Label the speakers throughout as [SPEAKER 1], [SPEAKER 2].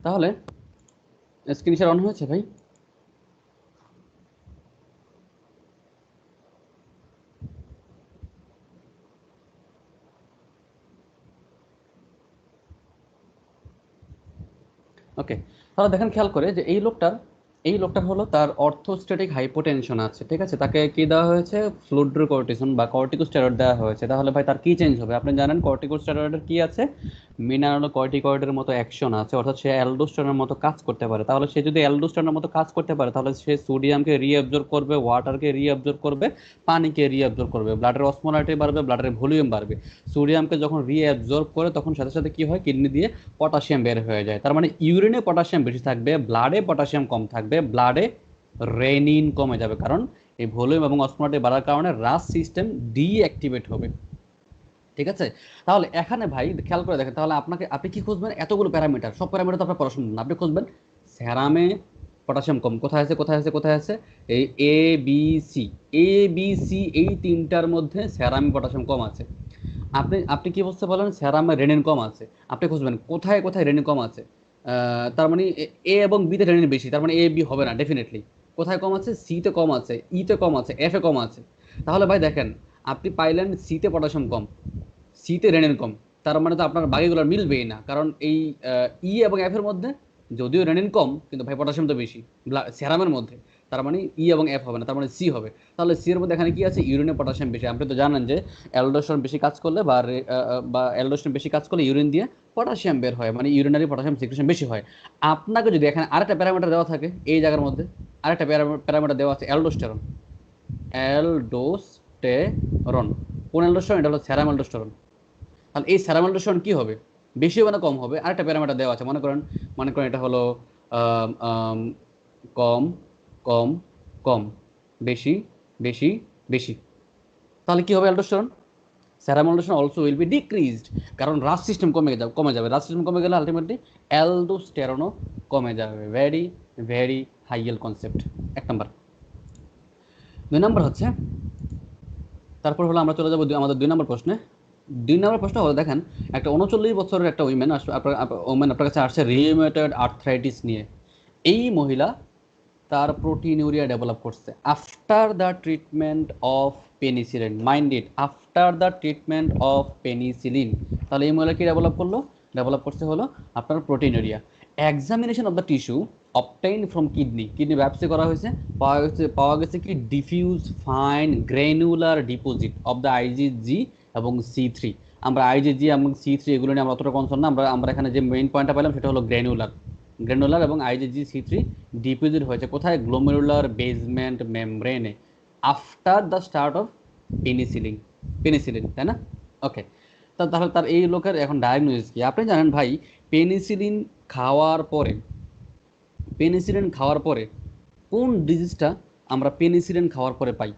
[SPEAKER 1] তাহলে screen share on হয়েছে ভাই? ওকে, তাহলে দেখেন খেয়াল করে যে এই লোকটার হলো তার অর্থোস্ট্যাটিক হাইপোটেনশন আছে, ঠিক আছে, তাকে কি দেওয়া হয়েছে, ফ্লুড্রোকর্টিসন বা কর্টিকোস্টেরয়েড দেওয়া হয়েছে। তাহলে ভাই তার কি চেঞ্জ হবে? আপনি জানেন কর্টিকোস্টেরয়েডের কি আছে, মিনারেলো কর্টিকয়েডের মতো অ্যাকশন আছে, অর্থাৎ সে অ্যালডোস্টেরনের মতো কাজ করতে পারে। তাহলে সে যদি অ্যালডোস্টেরনের মতো কাজ করতে পারে তাহলে সে সোডিয়ামকে রিঅ্যাবজর্ব করবে, ওয়াটারকে রিঅ্যাবজর্ব করবে, পানিকে রিঅ্যাবজর্ব করবে, ব্লাডের অসমোলারিটি বাড়বে, ব্লাডের ভলিউম বাড়বে। সোডিয়ামকে যখন রিঅ্যাবজর্ব করে তখন সাথে সাথে কি হয়, কিডনি দিয়ে পটাশিয়াম বের হয়ে যায়। তার মানে ইউরিনে পটাশিয়াম বেশি থাকবে, ব্লাডে পটাশিয়াম কম থাকবে, ব্লাডে রেনিন কমে যাবে, কারণ এই ভলিউম এবং অসমোলারিটি বাড়ার কারণে রাস সিস্টেম ডিঅ্যাক্টিভেট হবে। ঠিক আছে, তাহলে এখানে ভাই খেয়াল করে দেখেন, তাহলে আপনি কি খুঁজবেন, এতগুলো প্যারামিটার, সব প্যারামিটার তো আপনার পড়াশোনা না, আপনি খুঁজবেন সেরামে পটাশিয়াম কম কোথায় আছে, কোথায় আছে, কোথায় আছে, এই A B C, A B C এই তিনটার মধ্যে সেরামে পটাশিয়াম কম আছে। আপনি আপনি কি বুঝতে পারলেন, সেরামে রেনিন কম আছে, আপনি খুঁজবেন কোথায় কোথায় রেনিন কম আছে। তার মানে এ এবং বিতে রেনিন বেশি, তার মানে এ বি হবে না ডেফিনেটলি। কোথায় কম আছে, সিতে কম আছে, ইতে কম আছে, এফ এ কম আছে। তাহলে ভাই দেখেন, আপনি পাইলেন সিতে পটাশিয়াম কম, সিতে রেনিন কম, তার মানে তো আপনার বাকিগুলো মিলবেই না, কারণ এই ই এবং এফ এর মধ্যে যদিও রেনিন কম কিন্তু ভাই পটাশিয়াম তো বেশি সেরামের মধ্যে, তার মানে ই এবং এফ হবে না, তার মানে সি হবে। তাহলে সি এর মধ্যে এখানে কি আছে, ইউরিনে পটাশিয়াম বেশি। আপনি তো জানেন যে অ্যালডোস্টেরন বেশি কাজ করলে বা অ্যালডোস্টেরন বেশি কাজ করলে ইউরিন দিয়ে পটাশিয়াম বের হয়, মানে ইউরিনারি পটাশিয়াম সিক্রেশন বেশি হয়। আপনাকে যদি এখানে আরেকটা প্যারামিটার দেওয়া থাকে এই জায়গার মধ্যে, আরেকটা প্যারামিটার দেওয়া আছে অ্যালডোস্টেরন, অ্যালডোস্টেরন, কোন অ্যালডোস্টেরন, এটা হলো সেরাম অ্যালডোস্টেরন। তাহলে এই স্যারামাল্ডেশন কি হবে, বেশি হবে না কম হবে? আরেকটা প্যারামিটার দেওয়া আছে, মনে করেন এটা হলো আম, আম, কম কম কম, বেশি বেশি বেশি। তাহলে কি হবে অ্যালডোস্টেরন, স্যারামাল্ডেশন অলসো উইল বি ডিক্রিজড, কারণ রাস সিস্টেম কমে যাবে, রাস সিস্টেম কমে গেলে আলটিমেটলি অ্যালডোস্টেরনও কমে যাবে। ভেরি ভেরি হাইয়েল কনসেপ্ট, 1 নম্বর। 2 নম্বর হচ্ছে, তারপর হলো আমরা চলে যাবো আমাদের 2 নম্বর প্রশ্নে। 2 নম্বর প্রশ্ন হলো দেখেন, একটা 39 বছরের একটা উইমেন আপনার কাছে আসছে রিউমেটয়েড আর্থ্রাইটিস নিয়ে। এই মহিলা তার প্রোটিনুরিয়া ডেভেলপ করছে after the treatment of penicillin, mind it, after the treatment of penicillin. তাহলে এই মহিলা কি ডেভেলপ করছে হলো আপনার proteinuria. Examination of the tissue obtain from kidney biopsy করা হয়েছে, পাওয়া গেছে কি diffuse fine granular deposit of the IgG এবং সি3। আমরা আইজিজি এবং সি3 এগুলো নিয়ে আমরা অতটা কনসার্ন না, আমরা আমরা এখানে যে মেইন পয়েন্টটা পেলাম সেটা হলো গ্র্যানুলার এবং আইজিজি সি3 ডিপোজিট হয়েছে কোথায়, গ্লোমেরুলার বেসমেন্ট মেমব্রেনে after the start of penicillin, তাই না? ওকে, তাহলে তার এই লোকের এখন ডায়াগনোসিস কি? আপনি জানেন ভাই, পেনিসিলিন খাওয়ার পরে পেনিসিলিন খাওয়ার পরে কোন ডিজিজটা আমরা পেনিসিলিন খাওয়ার পরে পাই?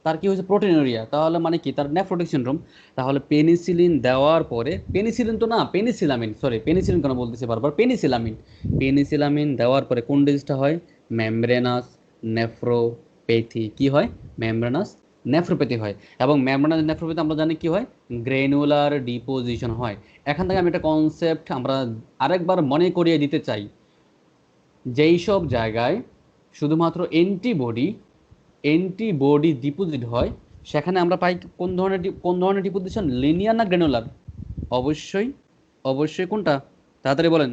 [SPEAKER 1] তার কি হয়েছে, প্রোটিনুরিয়া। তাহলে মানে কি, তার নেফ্রোটিক সিনড্রোম। তাহলে পেনিসিলিন দেওয়ার পরে, পেনিসিলিন তো না, পেনিসিলামিন, সরি পেনিসিলিন কেন বলতেছি বারবার, পেনিসিলামিন দেওয়ার পরে কোন ডিজিজটা হয়, মেমব্রেনাস নেফ্রোপ্যাথি। কি হয়, মেমব্রেনাস নেফ্রোপ্যাথি হয়। এবং মেমব্রেনাস নেফ্রোপ্যাথি আমরা জানি কি হয়, গ্রেনুলার ডিপোজিশন হয়। এখান থেকে আমি একটা কনসেপ্ট আমরা আরেকবার মনে করিয়ে দিতে চাই, যেই সব জায়গায় শুধুমাত্র অ্যান্টিবডি ডিপোজিট হয় সেখানে আমরা পাই কোন ধরনের ডিপোজিশন, লিনিয়ার না গ্র্যানুলার? অবশ্যই অবশ্যই কোনটা, তাড়াতাড়ি বলেন।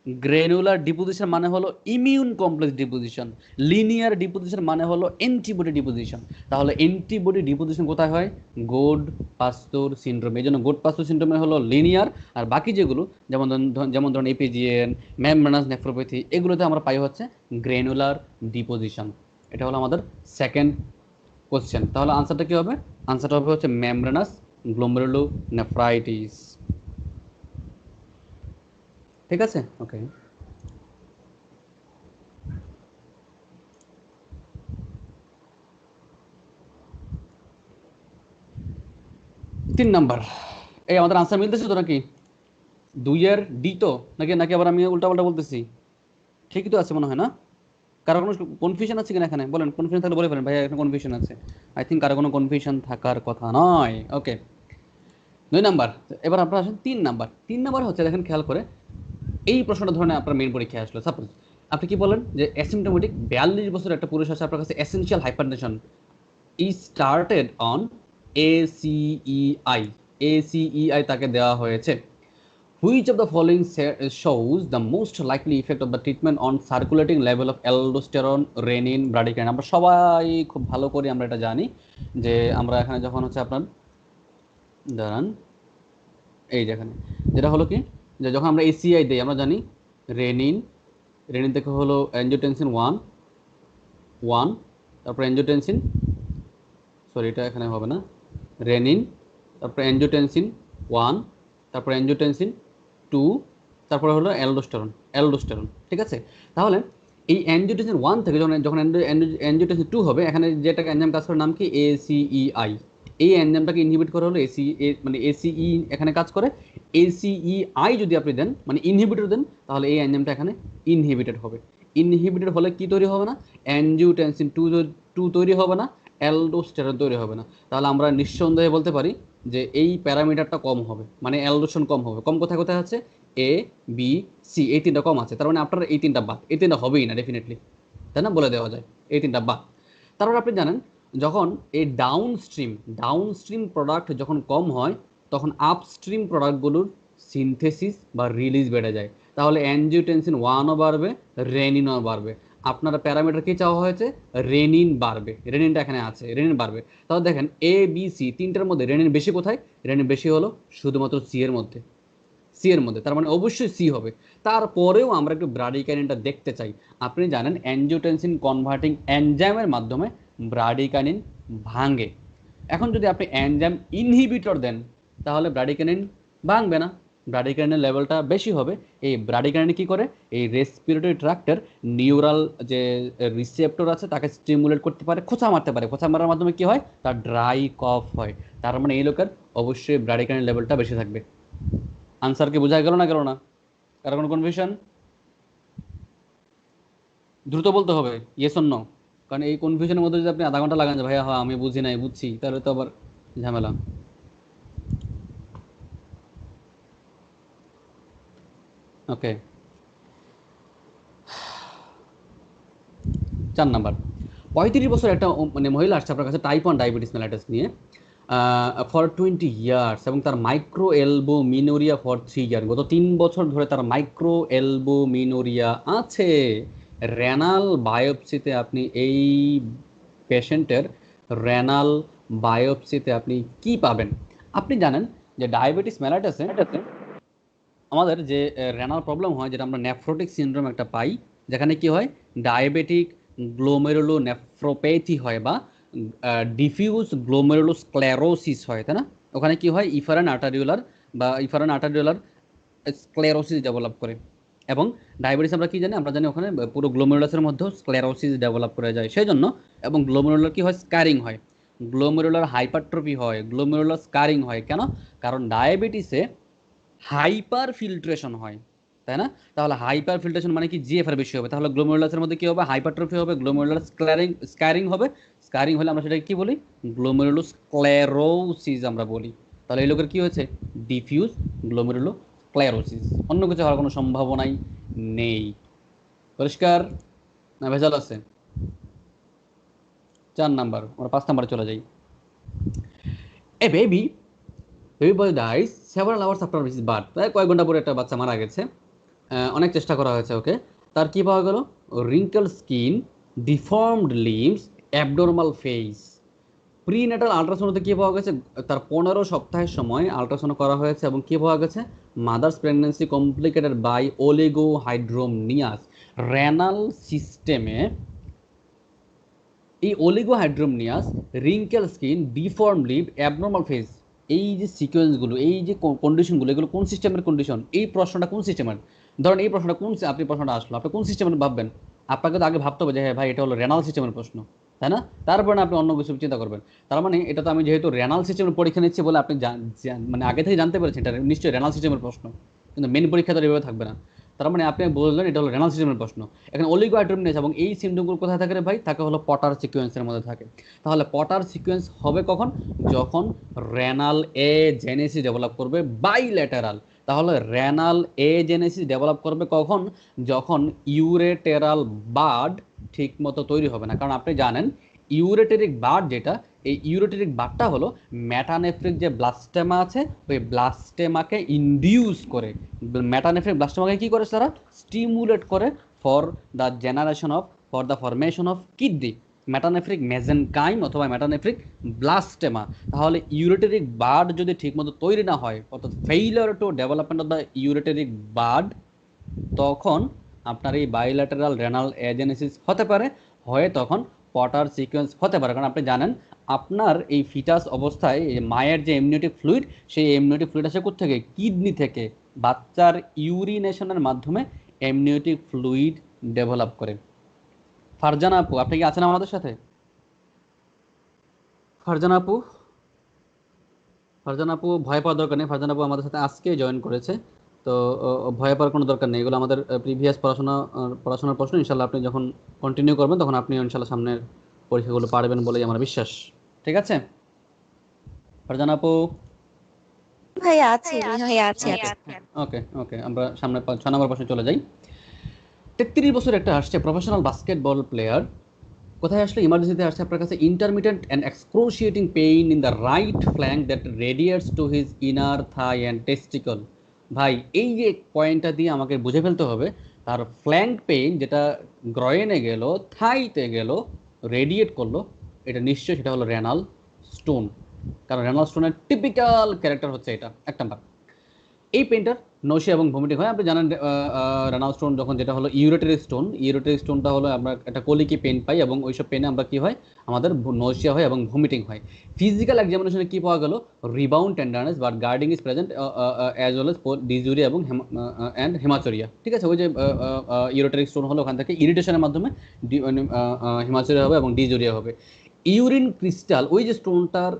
[SPEAKER 1] গ্র্যানুলার ডিপোজিশন মানে হলো immune complex deposition, linear deposition মানে হলো অ্যান্টিবডি ডিপোজিশন। তাহলে অ্যান্টিবডি ডিপোজিশন কোথায় হয়, গোড পাস্তুর সিনড্রোম। এই জন্য গোড পাস্তুর সিনড্রোমে হলো লিনিয়ার, আর বাকি যেগুলো যেমন ধরুন এপিজিএন, মেমব্রেনাস নেফ্রোপ্যাথি, এগুলোতে আমরা পাই হচ্ছে গ্র্যানুলার ডিপোজিশন। এটা হলো আমাদের সেকেন্ড কোশ্চেন। তাহলে আনসারটা কি হবে, আনসারটা হবে হচ্ছে মেমব্রেনাস গ্লোমেরুলোনেফ্রাইটিস। ঠিক আছে, ওকে। 3 নাম্বার, এই আমাদের আনসার মিলতেছে তো নাকি? 2-এর ডি তো, নাকি নাকি আবার আমি উল্টাপাল্টা বলতেছি? ঠিকই তো আছে মনে হয় না? কারো কোনো কনফিউশন আছে কিনা এখানে বলেন, কনফিউশন থাকলে বলে ফেলেন, ভাই এখানে কনফিউশন আছে। আই থিঙ্ক কারো কোনো কনফিউশন থাকার কথা নয়। ওকে, 2 নাম্বার। এবার আপনারা আসেন 3 নাম্বার। 3 নাম্বার হচ্ছে দেখেন খেয়াল করে, এই প্রশ্নটা ধরনের আপনার মেইন পরীক্ষায় আসলো, সাপোজ আপনি কি বলেন যে অ্যাসিম্পটোমেটিক 42 বছর একটা পুরুষ আছে, আপনার কাছে essential hypertension E started on ACEI, ACEI তাকে দেওয়া হয়েছে। Which of the following shows the most likely effect of the treatment on circulating level of aldosterone, renin, bradykinin? আমরা সবাই খুব ভালো করে আমরা এটা জানি যে আমরা এখানে যখন হচ্ছে আপনার দাঁড়ান এই যেখানে যেটা হলো কি যে যখন আমরা ACEI দেই আমরা জানি রেনিন, রেনিন থেকে হলো অ্যাঞ্জিওটেনসিন 1, তারপর অ্যাঞ্জিওটেনসিন, সরি এটা এখানে হবে না, রেনিন, তারপর অ্যাঞ্জিওটেনসিন 1, তারপর অ্যাঞ্জিওটেনসিন 2, তারপরে হলো অ্যালডোস্টেরন, ঠিক আছে। তাহলে এই অ্যাঞ্জিওটেনসিন 1 থেকে যখন যখন অ্যাঞ্জিওটেনসিন 2 হবে, এখানে যেটা এনজাইম কাজ করে নাম কি ACEI, এই এনজাইমটাকে ইনহিবিট করা হলো মানে ACE এখানে কাজ করে। ACEI যদি আপনি দেন মানে ইনহিবিটর দেন, তাহলে এই এনজাইমটা এখানে ইনহিবিটেড হবে। ইনহিবিটেড হলে কি তৈরি হবে না, অ্যাঞ্জিওটেনসিন 2 তৈরি হবে না, অ্যালডোস্টেরন তৈরি হবে না। তাহলে আমরা নিঃসন্দেহে বলতে পারি যে এই প্যারামিটারটা কম হবে, মানে অ্যালডোস্টেরন কম হবে। কম কোথায় কোথায় আছে, ABC, এই তিনটা কম আছে, তার মানে আপনার এই তিনটা বাদ, এই তিনটা হবেই না ডেফিনেটলি, তাই না, বলে দেওয়া যায় এই তিনটা বাদ। তারপর আপনি জানেন যখন এই ডাউনস্ট্রিম প্রোডাক্ট যখন কম হয়, তখন আপস্ট্রিম প্রোডাক্টগুলোর সিনথেসিস বা রিলিজ বেড়ে যায়। তাহলে অ্যাঞ্জিওটেনসিন 1ও বাড়বে, রেনিনও বাড়বে। আপনারা প্যারামিটার কি চাওয়া হয়েছে, রেনিন বাড়বে, রেনিনটা এখানে আছে, রেনিন বাড়বে। তাহলে দেখেন ABC তিনটার মধ্যে রেনিন বেশি কোথায়, রেনিন বেশি হলো শুধুমাত্র সি এর মধ্যে, তার মানে অবশ্যই সি হবে। তারপরেও আমরা একটু ব্রাডিকাইনিনটা দেখতে চাই। আপনি জানেন অ্যাঞ্জিওটেনসিন কনভার্টিং এনজাইমের মাধ্যমে ব্রাডিকাইনিন ভাঙে। এখন যদি আপনি এনজাইম ইনহিবিটর দেন, তাহলে ব্রাডিকাইনিন ভাঙবে না, ব্রাডিকাইনিনের লেভেলটা বেশি হবে। এই ব্রাডিকাইনিন কি করে, এই রেসপিরেটরি ট্র্যাক্টের নিউরাল যে রিসেপ্টর আছে তাকে স্টিমুলেট করতে পারে, খোঁচা মারতে পারে। খোঁচা মারার মাধ্যমে কি হয়, তার ড্রাই কফ হয়। তার মানে এই লোকের অবশ্যই ব্রাডিকাইনিন লেভেলটা বেশি থাকবে। আনসার কি বোঝা গেল না? কারো কোনো কনফিউশন? দ্রুত বলতে হবে ইয়েস অর নো, কারণ এই কনফিউশনের মধ্যে যদি আপনি আধা ঘন্টা লাগান যে ভাইয়া হ্যাঁ আমি বুঝি নাই বুঝছি, তাহলে তো আবার ঝামেলা। ওকে, 4 নাম্বার। 35 বছর একটা মানে মহিলা আসছে আপনার কাছে টাইপ 1 ডায়াবেটিস মেলাইটাস নিয়ে ফর 20 ইয়ার্স, এবং তার মাইক্রো এলবো মিনোরিয়া ফর 3 ইয়ার। গত 3 বছর ধরে তার মাইক্রো এলবো মিনোরিয়া আছে। রেনাল বায়োপসিতে আপনি এই পেশেন্টের রেনাল বায়োপসিতে আপনি কি পাবেন? আপনি জানেন যে ডায়াবেটিস মেলাইটাসে আমাদের যে রেনাল প্রবলেম হয়, যেটা আমরা নেফ্রোটিক সিনড্রোম একটা পাই, যেখানে কি হয় গ্লোমেরুলো নেফ্রোপ্যাথি হয় বা ডিফিউজ গ্লোমেরুলোস্ক্লেরোসিস হয়, তাই না? ওখানে কি হয় ইফারান আর্টারিওলার স্ক্লেরোসিস ডেভেলপ করে। এবং ডায়াবেটিস আমরা কি জানি, আমরা জানি ওখানে পুরো গ্লোমেরুলাসের মধ্যেও স্ক্লেরোসিস ডেভেলপ করে যায় সেই জন্য। এবং গ্লোমেরুলার কি হয়, স্কারিং হয়, গ্লোমেরুলার হাইপারট্রফি হয়, গ্লোমেরুলার স্কারিং হয়। কেন? কারণ ডায়াবেটিসে হাইপার ফিল্ট্রেশন হয়, তাই না? তাহলে হাইপার ফিল্ট্রেশন মানে কি, জিএফআর বেশি হবে, তাহলে গ্লোমেরুলাসের মধ্যে কি হবে, হাইপারট্রফি হবে, গ্লোমেরুলার স্ক্যারিং হবে। স্ক্যারিং হলে আমরা সেটাকে কি বলি, গ্লোমেরুলোস্ক্লেরোসিস আমরা বলি। তাহলে এই লোকের কি হয়েছে, ডিফিউজ গ্লোমেরুলোস্ক্লেরোসিস। অন্য কিছু হওয়ার কোনো সম্ভাবনাই নেই। পরিষ্কার না ভেজাল আছে? 4 নাম্বার, আমরা 5 নাম্বারে চলে যাই। A baby boy dies several hours after his birth, প্রায় কয়েক ঘন্টা পরে একটা বাচ্চা মারা গেছে। অনেক চেষ্টা করা হয়েছে ওকে। তার কি পাওয়া গেল, wrinkle skin, deformed limbs, abnormal face. Prenatal আল্ট্রাসাউন্ডে কি পাওয়া গেছে, তার 15 সপ্তাহের সময় আল্ট্রাসাউন্ড করা হয়েছে এবং কি পাওয়া গেছে, mother's pregnancy complicated by oligohydramnios. Renal সিস্টেমে এই oligohydramnios, wrinkle skin, deform live, abnormal face, এই যে সিকোয়েন্সগুলো, এই যে কন্ডিশনগুলো, এগুলো কোন সিস্টেমের কন্ডিশন? এই প্রশ্নটা কোন সিস্টেমের? ধরেন এই প্রশ্নটা আপনি প্রশ্নটা আসলো, আপনি কোন সিস্টেমের ভাববেন? আপনাকে তো আগে ভাবতে হবে যে হ্যাঁ ভাই এটা হলো রেনাল সিস্টেমের প্রশ্ন, তাই না? তারপরে আপনি অন্য কিছু চিন্তা করবেন। তার মানে এটা তো আমি যেহেতু রেনাল সিস্টেমের পরীক্ষা নিচ্ছি বলে আপনি মানে আগে থেকে জানতে পেরেছেন এটা নিশ্চয়ই রেনাল সিস্টেমের প্রশ্ন, কিন্তু মেন পরীক্ষা তো এভাবে থাকবে না। তার মানে আপনি বললেন এটা হলো রেনাল সিস্টেমের প্রশ্ন। এখানে অলিগোহাইড্রোমনিয়াস এবং এই সিমটমগুলো কোথায় থাকে রে ভাই, থাকে হলো পটার সিকোয়েন্সের মধ্যে থাকে। তাহলে পটার সিকোয়েন্স হবে কখন, যখন রেনাল এ জেনেসিস ডেভেলপ করবে বাইল্যাটারাল। তাহলে রেনাল এজেনেসিস ডেভেলপ করবে কখন? যখন ইউরেটেরাল বার্ড ঠিক মতো তৈরি হবে না। কারণ আপনি জানেন ইউরেটেরিক বার্ড যেটা, এই ইউরেটেরিক বার্ডটা হলো মেটানেফ্রিক যে ব্লাস্টেমা আছে, ওই ব্লাস্টেমাকে ইনডিউস করে, মেটানেফ্রিক ব্লাস্টেমাকে কি করে তারা স্টিমুলেট করে for the generation of, for the formation of kidney, metanephric mesenchyme অথবা মেটানেফ্রিক ব্লাস্টেমা। তাহলে ইউরেটেরিক বার্ড যদি ঠিকমতো তৈরি না হয়, অর্থাৎ failure to development of the ureteric bud, তখন আপনার এই বাইল্যাটারাল রেনাল এজেনেসিস হতে পারে, হয়ে তখন পটার সিকোয়েন্স হতে পারে। কারণ আপনি জানেন আপনার এই ফিটাস অবস্থায় মায়ের যে এমনিওটিক ফ্লুইড, সেই এমনিওটিক ফ্লুইড আসে কোথা থেকে? কিডনি থেকে। বাচ্চার ইউরিনেশনের মাধ্যমে এমনিওটিক ফ্লুইড ডেভেলপ করে। ফারজানা আপু, আপনি কি আছেন আমাদের সাথে? ফারজানা আপু, ফারজানা আপু ভয় পাওয়ার দরকার নেই, ফারজানা আপু আমাদের সাথে আজকে জয়েন করেছে। তো ভয় পাওয়ার কোনো দরকার নেই, এগুলো আমাদের প্রিভিয়াস পড়াশোনার প্রশ্ন। ইনশাল্লাহ আপনি যখন কন্টিনিউ করবেন তখন আপনি ইনশাল্লাহ সামনের পরীক্ষাগুলো পারবেন বলেই আমার বিশ্বাস। ঠিক আছে ফারজানা আপু?
[SPEAKER 2] ভাইয়া আছে, ভাইয়া আছে।
[SPEAKER 1] ওকে ওকে, আমরা সামনে 6 নম্বর প্রশ্নে চলে যাই। 33 বছর একটা আসছে প্রফেশনাল বাস্কেটবল প্লেয়ার, কোথায় আসলে? ইমার্জেন্সিতে আসছে আপনার কাছে। Intermittent and excruciating pain in the right flank that radiates to his inner thigh and testicle. ভাই এই যে পয়েন্টটা দিয়ে আমাকে বুঝে ফেলতে হবে, তার ফ্ল্যাঙ্ক পেইন যেটা গ্রয়েনে গেল, থাইতে গেল, রেডিয়েট করলো, এটা নিশ্চয়ই সেটা হলো রেনাল স্টোন। কারণ রেনাল স্টোনের টিপিক্যাল ক্যারেক্টার হচ্ছে এটা। এক নাম্বার, এই পেনটার নৌশিয়া এবং ভমিটিং হয়। আপনি জানেন রেনাল স্টোন যখন, যেটা হলো ইউরেটারি স্টোন, ইউরেটারি স্টোনটা হলো আমরা একটা কলিকি পেন পাই, এবং ওইসব পেনে আমরা কি হয়, আমাদের নৌশিয়া হয় এবং ভমিটিং হয়। ফিজিক্যাল এক্সামিনেশনে কি পাওয়া গেল? Rebound tenderness but guarding is present as well as dysuria এবং অ্যান্ড হেমাচুরিয়া। ঠিক আছে, ওই যে ইউরেটারি স্টোন হলো, ওখান থেকে ইরিটেশনের মাধ্যমে হেমাচুরিয়া হবে এবং ডিজুরিয়া হবে। ইউরিন ক্রিস্টাল, ওই যে স্টোনটার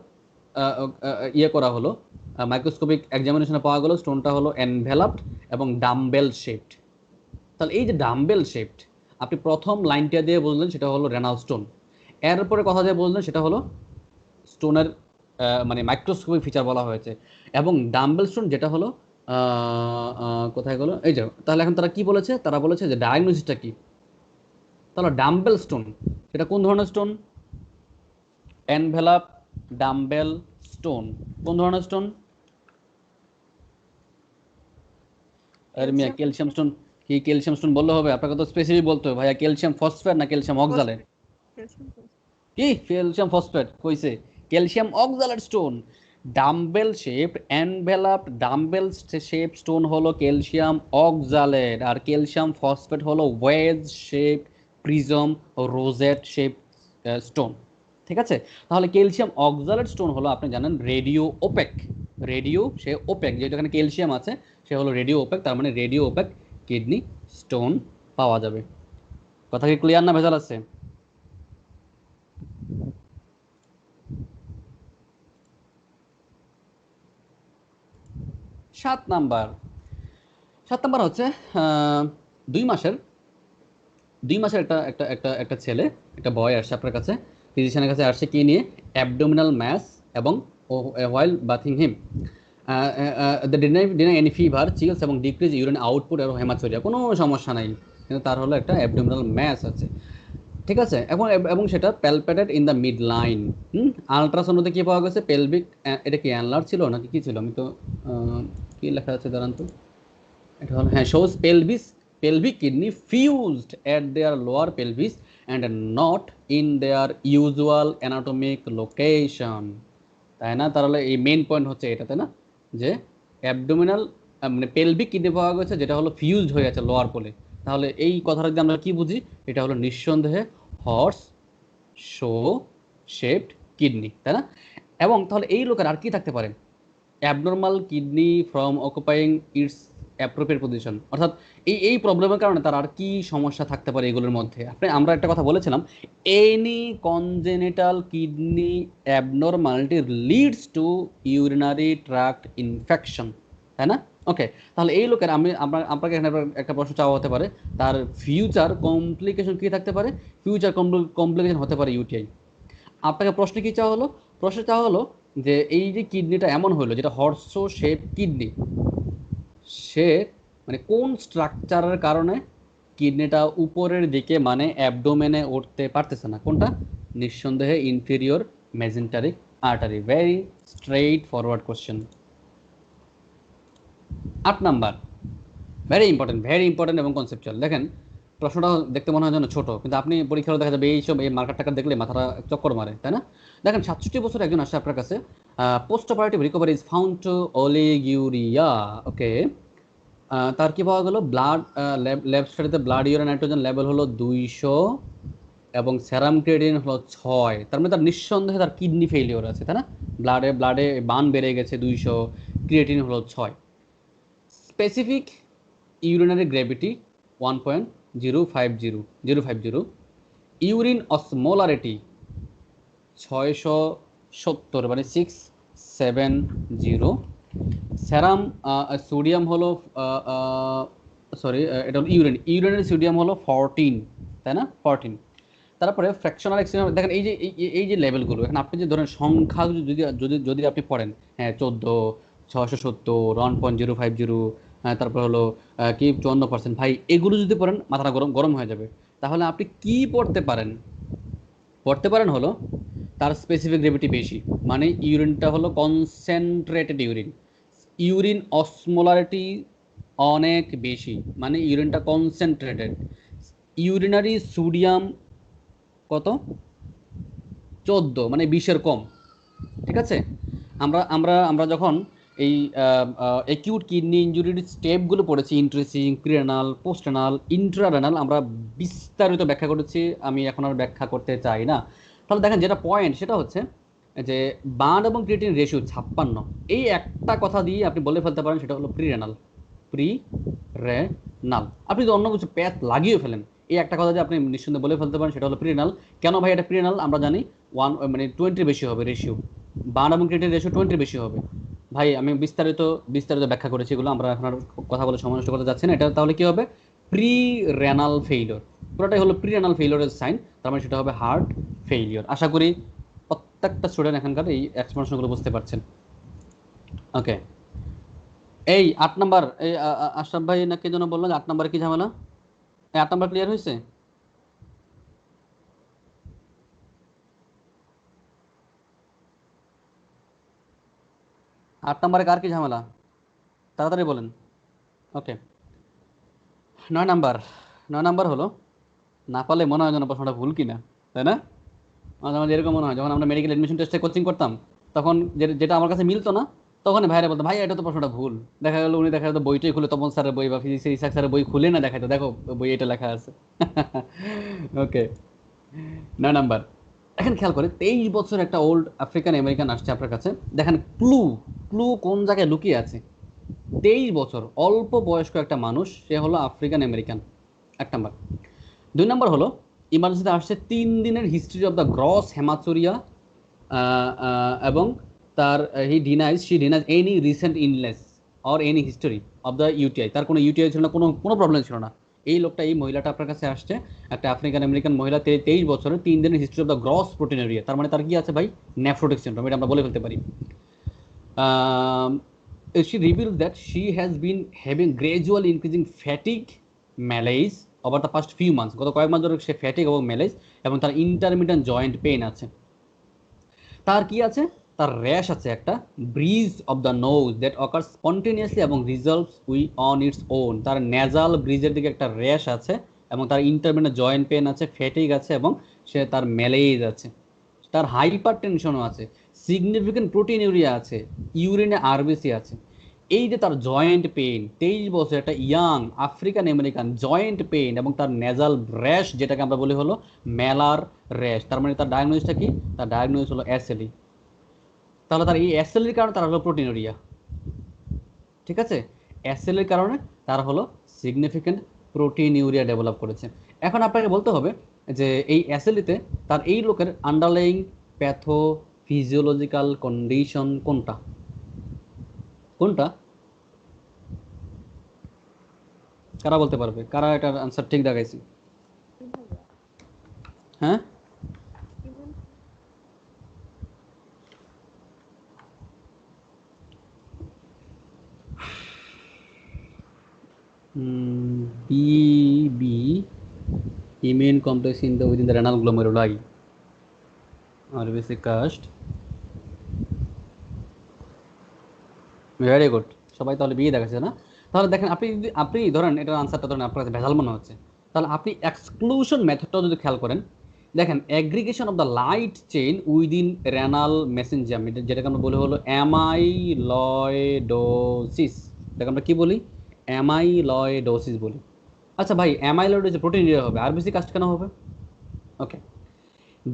[SPEAKER 1] ইয়ে করা হলো, মাইক্রোস্কোপিক এক্সামিনেশনে পাওয়া গেল স্টোনটা হলো এনভেলাপড এবং ডাম্বেল শেপড। তাহলে এই যে ডাম্বেল শেপড, আপনি প্রথম লাইনটা দিয়ে বুঝলেন সেটা হলো রেনাল স্টোন। এরপরে কথা দিয়ে বুঝলেন সেটা হলো স্টোনের মানে মাইক্রোস্কোপিক ফিচার বলা হয়েছে। এবং ডাম্বেল স্টোন যেটা হলো কোথায় গেলো, এই যে। তাহলে এখন তারা কি বলেছে? তারা বলেছে যে ডায়াগনোসিসটা কি? তাহলে ডাম্বেল স্টোন সেটা কোন ধরনের স্টোন? এনভেলাপ ডাম্বেল স্টোন কোন ধরনের স্টোন? আরে মিয়া, ক্যালসিয়াম স্টোন। কি ক্যালসিয়াম স্টোন বললে হবে? আপনাকে তো স্পেসিফিক বলতে হবে ভাইয়া, ক্যালসিয়াম ফসফেট না ক্যালসিয়াম অক্সালেট? কি ক্যালসিয়াম ফসফেট কইছে? Calcium oxalate stone. Dumbbell shape enveloped dumbbell shape stone হলো ক্যালসিয়াম অক্সালেট, আর ক্যালসিয়াম ফসফেট হলো wedge shape prism rosette shape stone. ঠিক আছে, তাহলে ক্যালসিয়াম অক্সালেট স্টোন হলো আপনি জানেন রেডিও ওপেক। রেডিও সে ওপেক, যেহেতু এখানে ক্যালসিয়াম আছে সে হলো রেডিও ওপেক, তার মানে রেডিও ওপেক কিডনি স্টোন পাওয়া যাবে। কথা কি ক্লিয়ার না ভেজাল আছে? সাত নাম্বার হচ্ছে 2 মাসের একটা একটা একটা একটা ছেলে, একটা বয় আসছে আপনার কাছে, ফিজিশিয়ানের কাছে আসছে কি নিয়ে? অ্যাবডোমিনাল ম্যাস এবং হোয়াইল বাথিং হিম ডিনাই এনি ফিভার, চিলস এবং ডিক্রিজ ইউরিন আউটপুট এবং হেমাচুরিয়া। কোনো সমস্যা নাই, কিন্তু তার হলো একটা অ্যাবডোমিনাল ম্যাস আছে। ঠিক আছে, এবং সেটা প্যালপেটেড ইন দ্য মিড লাইন। আলট্রাসাউন্ডে কি পাওয়া গেছে? পেলভিক, এটা কি অ্যানলার ছিল নাকি কি ছিল? আমি তো কি লেখা আছে দাঁড়ান তো, এটা হলো হ্যাঁ, shows pelvic kidney fused at their lower pelvis and not in their usual anatomic location। তাই না? তাহলে এই মেইন পয়েন্ট হচ্ছে এটা, তাই না, যে অ্যাবডোমিনাল মানে পেলভিক কিডনি পাওয়া গেছে যেটা হলো ফিউজড হয়ে আছে লোয়ার পোলে। তাহলে এই কথাটা যদি আমরা কি বুঝি? এটা হলো নিঃসন্দেহে হর্স শো শেপড কিডনি, তাই না? এবং তাহলে এই লোকের আর কি থাকতে পারে? Abnormal kidney from occupying it's appropriate position, অর্থাৎ এই প্রবলেমের কারণে তার আর কি সমস্যা থাকতে পারে এগুলোর মধ্যে? আমরা একটা কথা বলেছিলাম, any congenital kidney abnormality leads to urinary tract infection, তাই না? ওকে, তাহলে এই লোকের আপনাকে এখানে একটা প্রশ্ন চাওয়া হতে পারে, তার ফিউচার কমপ্লিকেশন কী থাকতে পারে? ফিউচার কমপ্লিকেশন হতে পারে ইউটিআই। আপনাকে প্রশ্ন কী চাওয়া হলো? প্রশ্ন চাওয়া হলো যে এই যে কিডনিটা এমন হলো যেটা হর্স শেপ কিডনি, সে মানে কোন স্ট্রাকচারের কারণে কিডনিটা উপরের দিকে মানে অ্যাবডোমেনে উঠতে পারতেছে না? কোনটা? নিঃসন্দেহে inferior mesenteric artery. Very straight forward question. 8 number, very important এবং কনসেপচুয়াল। দেখেন প্রশ্নটা দেখতে মনে হয় যেন ছোট, কিন্তু আপনি পরীক্ষায় দেখা যাবে এইসব এই মার্কার টাকার দেখলে মাথাটা চক্কর মারে, তাই না? দেখেন 67 বছর একজন আসছে আপনার কাছে, post operative recovery is found to oliguria. Okay, তার কি পাওয়া গেল? ব্লাড ল্যাব স্টাডিতে ব্লাড ইউরিন নাইট্রোজেন লেভেল হলো 200 এবং সেরাম ক্রিয়েটিনিন হলো 6। তার মানে তার নিঃসন্দেহে তার কিডনি ফেলিওর আছে, তাই না? ব্লাডে বান বেড়ে গেছে 200, ক্রিয়েটিন হলো 6। Specific urinary gravity 1.050, urine osmolarity 670 মানে 670। সেরাম সোডিয়াম হলো সরি, এটা হলো ইউরিনের সোডিয়াম হলো 14, তাই না? 14। তারপরে ফ্র্যাকশনাল এক্সিডেন্ট দেখেন, এই যে লেভেলগুলো, এখন আপনি যে ধরেন সংখ্যা যদি যদি যদি আপনি পড়েন, হ্যাঁ 14, 670, 1.050, তারপর হলো কি 54%, ভাই এগুলো যদি পড়েন মাথাটা গরম গরম হয়ে যাবে। তাহলে আপনি কি পড়তে পারেন হলো তার স্পেসিফিক গ্রেভিটি বেশি, মানে ইউরিনটা হলো কনসেন্ট্রেটেড ইউরিন, ইউরিন অসমোলারিটি অনেক বেশি, মানে ইউরিনটা কনসেন্ট্রেটেড। ইউরিনারি সোডিয়াম কত? 14, মানে 20-এর কম। ঠিক আছে? আমরা আমরা আমরা যখন এই অ্যাকিউট কিডনি ইনজুরির স্টেপগুলো পড়েছি, ইন্ট্রেসিং, প্রিরেনাল, পোস্টরেনাল, ইন্ট্রারেনাল, আমরা বিস্তারিত ব্যাখ্যা করেছি, আমি এখন আর ব্যাখ্যা করতে চাই না। তাহলে দেখেন যেটা পয়েন্ট সেটা হচ্ছে যে বার্ন এবং ক্রিয়েটিন রেশিও 56, এই একটা কথা দিয়ে আপনি বলে ফেলতে পারেন সেটা হলো প্রি রেনাল। আপনি যদি অন্য কিছু প্যাথ লাগিয়ে ফেলেন, এই একটা কথা যে আপনি নিঃসন্দেহে বলে ফেলতে পারেন সেটা হলো প্রিরেনাল। কেন ভাই এটা প্রিরেনাল? আমরা জানি 20 বেশি হবে রেশিও, বার্ন এবং ক্রিয়েটিন রেশিও 20 বেশি হবে। ভাই আমি বিস্তারিত বিস্তারিত ব্যাখ্যা করেছি এগুলো, আমরা এখন আর কথা বলে সময় নষ্ট করতে যাচ্ছি না। এটা তাহলে কি হবে? প্রি রেনাল ফেইলিওর, পুরোটাই হলো প্রি রেনাল ফেইলিওরের সাইন, তার মানে সেটা হবে হার্ট ফেইলিওর। আশা করি প্রত্যেকটা স্টুডেন্ট এখানকার এই এক্সপ্লেনেশনগুলো বুঝতে পারছেন। ওকে, এই 8 নাম্বার, এই আশরাফ ভাই নাকি যেন বললো যে 8 নাম্বারে কি ঝামেলা? এই 8 নাম্বার ক্লিয়ার হয়েছে? 8 নাম্বারে কার কি ঝামেলা? তাড়াতাড়ি বলেন। ওকে, 9 নাম্বার। 9 নাম্বার হলো, না পারলে মনে হয় যেন প্রশ্নটা ভুল কিনা, তাই না? মাঝে মাঝে এরকম মনে হয়, যখন আমরা মেডিকেল অ্যাডমিশন টেস্টে কোচিং করতাম, তখন যেটা আমার কাছে মিলতো না, তখন ভাইরা বলতো ভাই এটা তো প্রশ্নটা ভুল। দেখা গেলো উনি দেখা যেত বইটাই খুলে, তপন স্যারের বই বা ফিজিক্সের ইসাক স্যারের বই খুলে না দেখাইতো, দেখো বই এটা লেখা আছে। ওকে, 9 নাম্বার। এখন খেয়াল করে 23 বছর একটা ওল্ড আফ্রিকান আমেরিকান আসছে আপনার কাছে। দেখেন ক্লু, কোন জায়গায় লুকিয়ে আছে। 23 বছর, অল্প বয়স্ক একটা মানুষ, সে হলো আফ্রিকান আমেরিকান। 1 নাম্বার। 2 নাম্বার হলো ইমার্জেন্সিতে আসছে 3 দিনের history of the gross haematuria, এবং তার she denies any recent illness or any history of the UTI. তার কোনো ইউটিআই ছিল না, কোনো প্রবলেম ছিল না। এই মহিলাটা আপনার কাছে আসছে, একটা আফ্রিকান আমেরিকান মহিলা, 23 বছরের, 3 দিনের history of the gross proteinuria, তার মানে তার কি আছে ভাই? নেফ্রোটিক সিনড্রোম, এটা আমরা বলে ফেলতে পারি। She revealed that she has been having gradual increasing fatigue, malaise over the past few months. গত কয়েক মাস ধরে সে ফ্যাটিক এবং ম্যালেজ এবং তার ইন্টারমিটেন্ট জয়েন্ট পেইন আছে। তার কি আছে? তার র্যাশ আছে একটা, bridge of the knows that ochre spontaneously এবং রিজলভস অন ইটস ওন। তার নেজাল ব্রিজের দিকে একটা র্যাশ আছে এবং তার ইন্টারমিটেন্ট জয়েন্ট পেইন আছে, ফ্যাটিক আছে এবং তার ম্যালেজ আছে। তার হাইপার টেনশনও আছে, সিগনিফিকেন্ট প্রোটিনিউরিয়া আছে, ইউরিনে আরবিসি আছে। এই যে তার জয়েন্ট পেইন, 23 বছর একটা young African American, joint pain এবং তার নেজাল র্যাশ, যেটাকে আমরা বলি হলো মেলার র্যাশ, তার মানে তার ডায়াগনোসিসটা কি? তার ডায়াগনোসিস হলো এসএলই। তাহলে তার এই এসএলইর কারণে তার হলো প্রোটিনুরিয়া। ঠিক আছে? এসএলইর কারণে তার হলো সিগনিফিকেন্ট প্রোটিনিউরিয়া ডেভেলপ করেছে। এখন আপনাকে বলতে হবে যে এই এসএলইতে তার এই লোকের আন্ডারলাইং প্যাথো ফিজিওলজিক্যাল কন্ডিশন কোনটা? কোনটা? কারা বলতে পারবে? কারা এটার আনসার ঠিক দেখাইছে? হ্যাঁ, PB immune complex within the renal glomeruli. RBC cast. Very good, সবাই তাহলে বিয়ে দেখাচ্ছে না? তাহলে দেখেন আপনি ধরেন এটার আনসারটা ধরেন আপনার কাছে ভেজাল মনে হচ্ছে, তাহলে আপনি এক্সক্লুশন মেথডটাও যদি খেয়াল করেন, দেখেন aggregation of the light chain within renal mesangium, যেটাকে আমরা বলি হলো অ্যামাইলয়েডোসিস। এটাকে আমরা কি বলি? অ্যামাইলয়েডোসিস বলি। আচ্ছা ভাই, অ্যামাইলয়েডোসিস প্রোটিন হবে, আরবিসি কাস্ট কেন হবে? Okay,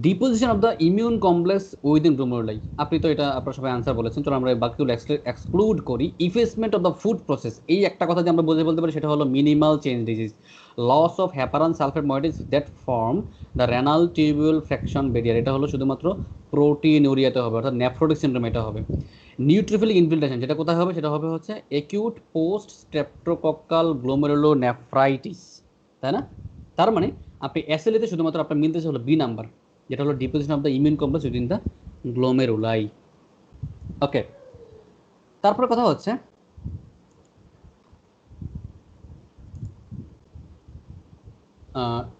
[SPEAKER 1] deposition of the immune complex within glomeruli, আপনি তো এটা আপনার সবাই আনসার বলেছেন। চলো আমরা বাকিগুলো এক্সক্লুড করি। Effacement of the foot process, এই একটা কথা যে আমরা বলতে পারি সেটা হলো minimal change disease, loss of heparan sulfate moieties that form the renal tubule fraction barrier, এটা হলো শুধুমাত্র প্রোটিনুরিয়াতে হবে, অর্থাৎ নেফ্রোটিক সিনড্রোম এটা হবে। নিউট্রোফিলিক ইনফিল্ট্রেশন, যেটা কোথায় হবে? সেটা হবে হচ্ছে অ্যাকিউট পোস্ট স্ট্রেপ্টোকক্কাল গ্লোমেরুলোনেফ্রাইটিস, তাই না? তার মানে আপনি এসএলএতে শুধুমাত্র আপনার মিলতেছে হলো বি নাম্বার, যেটা হলো deposition of the immune complex within the glomeruli. Okay, তারপরে কথা হচ্ছে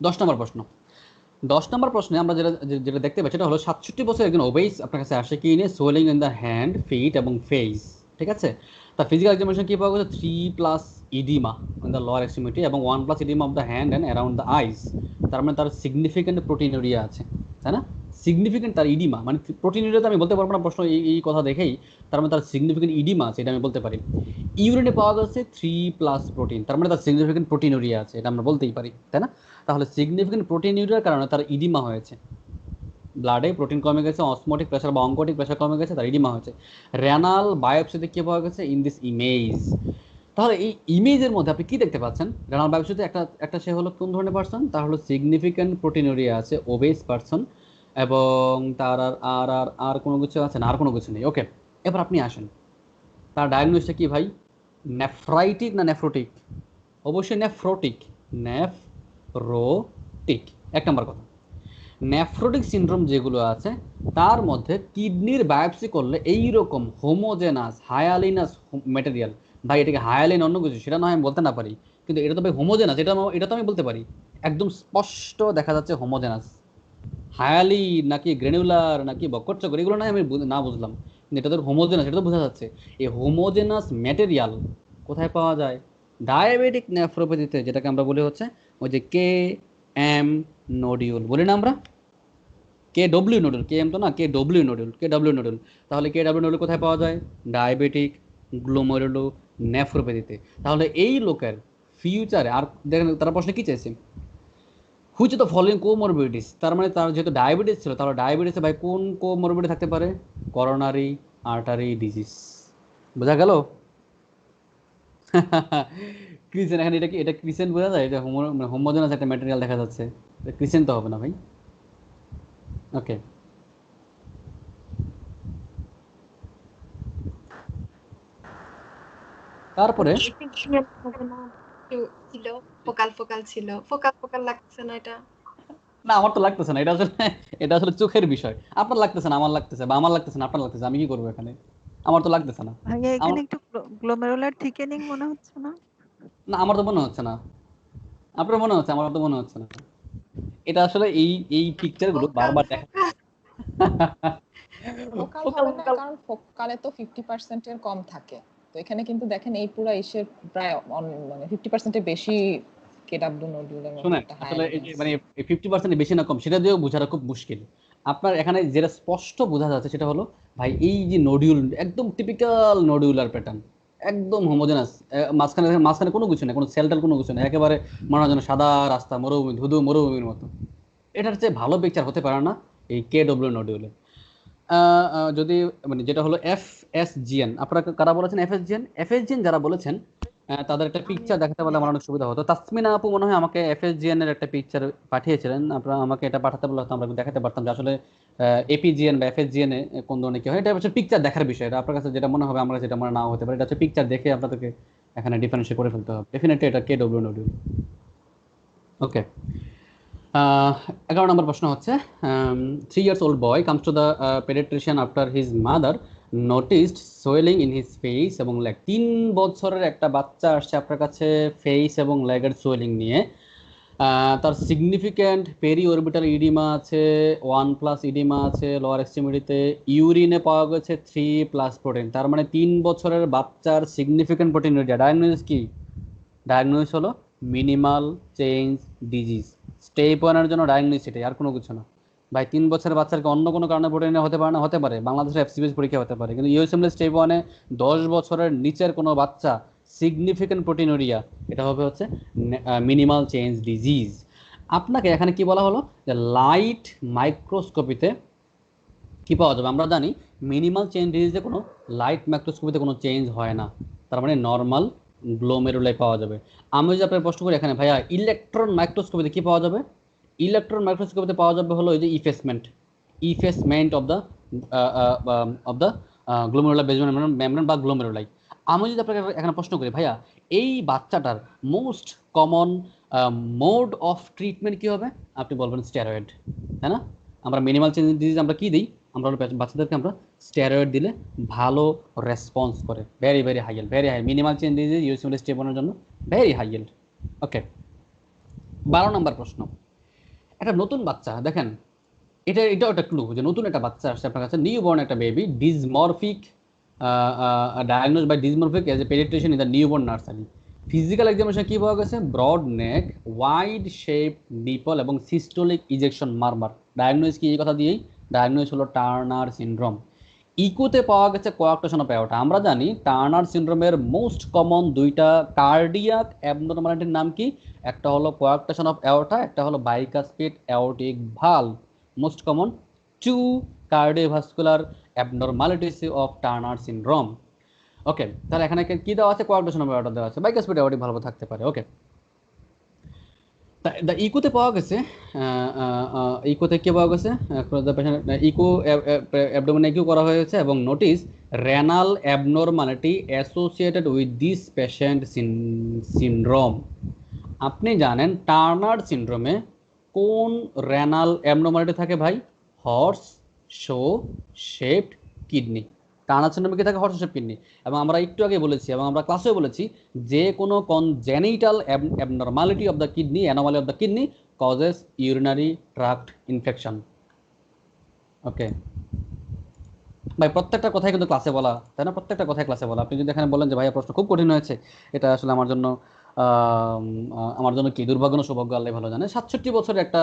[SPEAKER 1] 10 নম্বর প্রশ্ন। 10 নম্বর প্রশ্নে আমরা যেটা দেখতে পাচ্ছি সেটা হলো 67 বছর একজন ওবেস আপনার কাছে আসে কি নিয়ে? Swelling in the hand, feet এবং ফেস, ঠিক আছে? তার ফিজিক্যাল এক্সামিনেশন কি পাওয়া গেছে? 3+ edema in the lower extremity এবং 1+ edema of the hand and around the eyes. তার মানে তার সিগনিফিকেন্ট প্রোটিনুরিয়া আছে, তাই না? সিগনিফিকেন্ট তার ইডিমা, মানে প্রোটিনুরিয়া তো আমি বলতে পারবো না প্রশ্ন এই কথা দেখেই, তার মানে তার সিগনিফিকেন্ট ইডিমা আছে, এটা আমি বলতে পারি। ইউরিনে পাওয়া যাচ্ছে 3+ প্রোটিন, তার মানে তার সিগনিফিকেন্ট প্রোটিনুরিয়া আছে, এটা আমরা বলতেই পারি, তাই না? তাহলে সিগনিফিকেন্ট প্রোটিনিউরিয়ার কারণে তার ইডিমা হয়েছে, ব্লাডে প্রোটিন কমে গেছে, অসমোটিক প্রেশার বা অঙ্কোটিক প্রেশার কমে গেছে, তার ইডিমা হয়েছে। রেনাল বায়োপসিতে কি পাওয়া গেছে? In this image. তাহলে এই ইমেজের মধ্যে আপনি কি দেখতে পাচ্ছেন? রেনাল বায়োপসিতে একটা সে হলো কোন ধরনের পার্সন? তার হলো সিগনিফিকেন্ট প্রোটিনুরিয়া আছে, ওবেস পার্সন, এবং তার আর কোনো কিছু আছে না? আর কোনো কিছু নেই। ওকে, এবার আপনি আসেন, তার ডায়াগনোসিসটা কি ভাই? নেফ্রাইটিক না নেফ্রোটিক? অবশ্যই নেফ্রোটিক, নেফ্রোটিক, এক নম্বর কথা। নেফ্রোটিক সিনড্রোম যেগুলো আছে তার মধ্যে কিডনির বায়োপসি করলে এইরকম হোমোজেনাস হায়ালিনাস ম্যাটেরিয়াল, ভাই এটাকে হায়ালিন অন্য কিছু সেটা না হয় আমি বলতে না পারি, কিন্তু এটা তো ভাই হোমোজেনাস, এটা তো আমি বলতে পারি, একদম স্পষ্ট দেখা যাচ্ছে হোমোজেনাস। হায়ালিন নাকি গ্রেনুলার নাকি বক্করচক্কর এগুলো নয় আমি না বুঝলাম, কিন্তু এটা তো হোমোজেনাস, এটা তো বোঝা যাচ্ছে। এই হোমোজেনাস ম্যাটেরিয়াল কোথায় পাওয়া যায়? ডায়াবেটিক নেফ্রোপ্যাথিতে, যেটাকে আমরা বলি হচ্ছে ওই যে কে এম নোডিউল বলি না আমরা, K W nodule, K M তো না, K W nodule, K W nodule. তাহলে কে ডব্লিউ নোডুল কোথায় পাওয়া যায়? ডায়াবেটিক গ্লোমেরুলো নেফ্রোপ্যাথিতে। তাহলে এই লোকের ফিউচারে আর দেখেন তারা প্রশ্নে কি চাইছে? হুইচ দ্য ফলোইং কোমরবিডিস, তার মানে তার যেহেতু ডায়াবেটিস ছিল, তাহলে ডায়াবেটিসে ভাই কোন কোমরবিডি থাকতে পারে? Coronary artery disease. বোঝা গেল? ক্রিসেন, এখানে এটা ক্রিসেন বোঝা যায়? এটা হোমোজেনাস একটা ম্যাটেরিয়াল দেখা যাচ্ছে, ক্রিসেন তো হবে না ভাই। ওকে, তারপরে
[SPEAKER 3] ছিল ফোকাল ফোকাল ছিল, ফোকাল ফোকাল লাগছে না এটা?
[SPEAKER 1] না, আমার তো লাগতেছে না, এটা আসলে চোখের বিষয়। আপনার লাগতেছে না, আমার লাগতেছে, বা আমার লাগতেছে না আপনার লাগতেছে, আমি কি করবো এখানে? আমার তো লাগতেছে না।
[SPEAKER 4] ভাইয়া
[SPEAKER 1] আমার
[SPEAKER 4] এখানে একটু গ্লোমেরুলার থিকেনিং মনে হচ্ছে না?
[SPEAKER 1] না, আমার তো মনে হচ্ছে না, আপনার মনে হচ্ছে, আমার তো মনে হচ্ছে না। এটা আসলে এই পিকচার গুলো
[SPEAKER 3] ফোকাল
[SPEAKER 1] বারবার দেখা
[SPEAKER 3] ফোকাল
[SPEAKER 5] ফোকাল হবে না, কারণ ফোকালে তো 50% এর কম থাকে। তো এখানে কিন্তু দেখেন এই পুরো ইসের প্রায় মানে 50% এর বেশি কেডব্লিউ নোডুলের মতো
[SPEAKER 1] শুনেন,
[SPEAKER 5] একটা
[SPEAKER 1] আসলে এই যে
[SPEAKER 5] হায়ালিনাস।
[SPEAKER 1] মানে 50% বেশি না কম সেটা দিয়েও বোঝাটা খুব মুশকিল। আপনার এখানে যেটা স্পষ্ট বোঝা যাচ্ছে সেটা হলো ভাই এই যে নডিউল, একদম টিপিক্যাল নডিউলার প্যাটার্ন, একদম হোমোজেনাস, মাঝখানে মাঝখানে কোনো কিছু নেই, কোনো সেলটাল কোনো কিছু নেই, একেবারে মনে হয় যেন সাদা রাস্তা, মরুভূমি, ধুধু মরুভূমির মতো। এটার চেয়ে ভালো পিকচার হতে পারে না এই কে ডব্লিউ নডিউলে। যদি মানে যেটা হলো FSGN, আপনারা কারা বলেছেন FSGN? FSGN যারা বলেছেন তাদের একটা পিকচার দেখাতে পারলে আমার অনেক সুবিধা হতো। তাসমিনা আপু মনে হয় আমাকে FSGN এর একটা পিকচার পাঠিয়েছিলেন, আপনারা আমাকে এটা পাঠাতে বললে হয়তো আমরা দেখাতে পারতাম যে আসলে APGN বা FSGN এ কোন ধরনের কি হয়। এটা হচ্ছে পিকচার দেখার বিষয়, এটা আপনার কাছে যেটা মনে হবে, আমরা যেটা মনে নাও হতে পারে, এটা হচ্ছে পিকচার দেখে আপনাদেরকে এখানে ডিফারেন্সিয়েট করে ফেলতে হবে। ডেফিনেটলি এটা কে ডব্লিউ নডিউল। ওকে, 11 নম্বর প্রশ্ন হচ্ছে 3 years old boy comes to the pediatrician after his mother noticed swelling in his face এবং লেগ। 3 বছরের একটা বাচ্চা আসছে আপনার কাছে ফেস এবং লেগের সোয়েলিং নিয়ে। তার সিগনিফিক্যান্ট পেরি অরবিটাল ইডিমা আছে, 1+ ইডিমা আছে লোয়ার এক্সট্রিমিটিতে, ইউরিনে পাওয়া গেছে 3+ প্রোটিন। তার মানে 3 বছরের বাচ্চার সিগনিফিক্যান্ট প্রোটিন ইউরিয়া। ডায়াগনোসিস কি? ডায়াগনোসিস হলো মিনিমাল চেঞ্জ ডিজিজ। স্টেপ 1 এর জন্য ডায়াগনোসিস এটাই, আর কোনো কিছু না ভাই। 3 বছরের বাচ্চাকে অন্য কোনো কারণে প্রোটিন হতে পারে না, হতে পারে বাংলাদেশের এফসিবিএস পরীক্ষা হতে পারে, কিন্তু ইউএসএমএল স্টেপ 1-এ 10 বছরের নিচের কোনো বাচ্চা সিগনিফিক্যান্ট প্রোটিনুরিয়া, এটা হবে হচ্ছে মিনিমাল চেঞ্জ ডিজিজ। আপনাকে এখানে কি বলা হলো যে লাইট মাইক্রোস্কোপিতে কি পাওয়া যাবে? আমরা জানি মিনিমাল চেঞ্জ ডিজিজে কোনো লাইট মাইক্রোস্কোপিতে কোনো চেঞ্জ হয় না, তার মানে নর্মাল গ্লোমেরুলাই পাওয়া যাবে। আমি যদি আপনার প্রশ্ন করি এখানে ভাইয়া ইলেকট্রন মাইক্রোস্কোপিতে কি পাওয়া যাবে? ইলেকট্রন মাইক্রোস্কোপিতে পাওয়া যাবে হলো এই যে effacement of the glomerular basement membrane বা গ্লোমেরুলাই। আমি যদি আপনাকে এখানে প্রশ্ন করি ভাইয়া এই বাচ্চাটার most common mode of treatment কি হবে? আপনি বলবেন স্টেরয়েড, তাই না? আমরা মিনিমাল চেঞ্জ ডিজিজ আমরা কি দিই? আমরা বাচ্চাদেরকে আমরা স্টেরয়েড দিলে ভালো রেসপন্স করে, very very high yield, very high minimal change disease USMLE step 1 এর জন্য ভেরি হাই ইয়েল্ড। ওকে, 12 নম্বর প্রশ্ন। একটা নতুন বাচ্চা দেখেন, এটাও একটা ক্লু যে নতুন একটা বাচ্চা আসছে আপনার কাছে, নিউবর্ন একটা baby, dysmorphic, diagnose by dysmorphic as a paediatrician in the newborn nursery. Physical examination কি পাওয়া গেছে? Broad neck, wide shape nipple এবং সিস্টোলিক ইজেকশন মারমার। ডায়াগনোজ কি? এই কথা দিয়েই ডায়াগনোজ হলো টার্নার সিনড্রোম। ইকোতে পাওয়া গেছে কোয়াক্টেশন অফ অ্যাওর্টা। আমরা জানি টার্নার সিনড্রোমের মোস্ট কমন দুইটা কার্ডিয়াক অ্যাবনরমালিটির নাম কি? একটা হলো কোয়াক্টেশন অফ অ্যাওর্টা, একটা হলো bicuspid aortic valve. Most common 2 cardiovascular abnormalities of Turner syndrome. Okay, তাহলে এখানে কি দেওয়া আছে? কোয়াক্টেশন অফ অ্যাওর্টা দেওয়া আছে, বাইকাসপিড অ্যাওর্টিক ভালভ থাকতে পারে। ওকে, ইকোতে পাওয়া গেছে, ইকোতে কি পাওয়া গেছে? ইকো অ্যাবডোমেন ইকো করা হয়েছে এবং notice renal abnormality associated with this patient syndrome. আপনি জানেন টার্নার সিনড্রোমে কোন রেনাল অ্যাবনরমালিটি থাকে ভাই? Horse shoe shaped kidney. Turner সিনড্রোমে কি থাকে? Horse shape kidney. এবং আমরা একটু আগে বলেছি এবং আমরা ক্লাসেও বলেছি যে কোনো congenital abnormality of the kidney, anomaly of the kidney causes urinary tract infection. Okay ভাই, প্রত্যেকটা কথাই কিন্তু ক্লাসে বলা, তাই না? প্রত্যেকটা কথাই ক্লাসে বলা। আপনি যদি এখানে বলেন যে ভাইয়া প্রশ্ন খুব কঠিন হয়েছে, এটা আসলে আমার জন্য কি দুর্ভাগ্য না সৌভাগ্য আল্লাহ ভালো জানে। 67 বছরের একটা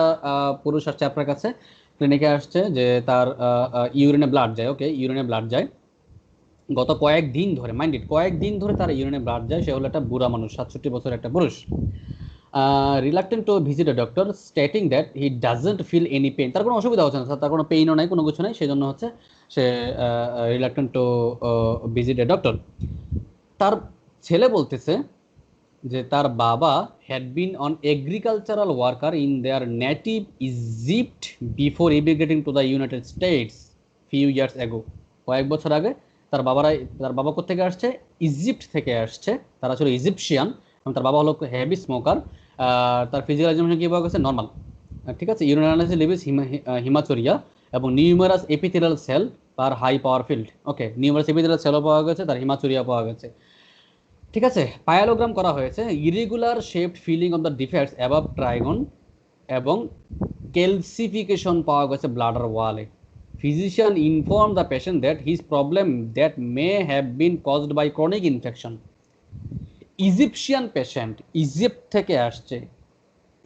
[SPEAKER 1] পুরুষ আসছে আপনার কাছে, ক্লিনিকে আসছে যে তার ইউরিনে ব্লাড যায়। ওকে, ইউরিনে ব্লাড যায় গত কয়েকদিন ধরে, মাইন্ডেড কয়েকদিন ধরে তার ইউরিনে ব্লাড যায়। সে হলো একটা বুড়া মানুষ, 67 বছরের একটা পুরুষ। Reluctant to visit a doctor stating that he doesn't feel any pain. তার কোনো অসুবিধা হচ্ছে না, তার কোনো পেইনও নাই, কোনো কিছু নাই, সেই জন্য হচ্ছে সে reluctant to visit a doctor. তার ছেলে বলতেছে যে তার বাবা had been on agricultural worker in their native Egypt before immigrating to the United States few years ago. কয়েক বছর আগে তার বাবা কোথেকে আসছে? ইজিপ্ট থেকে আসছে। তারা ছিল ইজিপশিয়ান এবং তার বাবা হলো হেভি স্মোকার। তার ফিজিক্যাল এক্সামিনেশন কি পাওয়া গেছে? নর্মাল, ঠিক আছে। ইউরিনারি অ্যানালাইসিস লিভিস হিমাচুরিয়া এবং নিউমেরাস এপিথেলিয়াল সেল তার হাই পাওয়ার ফিল্ড। ওকে, নিউমেরাস এপিথেলিয়াল সেলও পাওয়া গেছে, তার হিমাচুরিয়া পাওয়া গেছে, ঠিক আছে। পায়ালোগ্রাম করা হয়েছে, irregular shaped filling of the defects above trigone এবং ক্যালসিফিকেশন পাওয়া গেছে ব্লাডার ওয়ালে। Physician informed the patient that his problem that may have been caused by chronic infection. Egyptian patient, Egypt থেকে আসছে,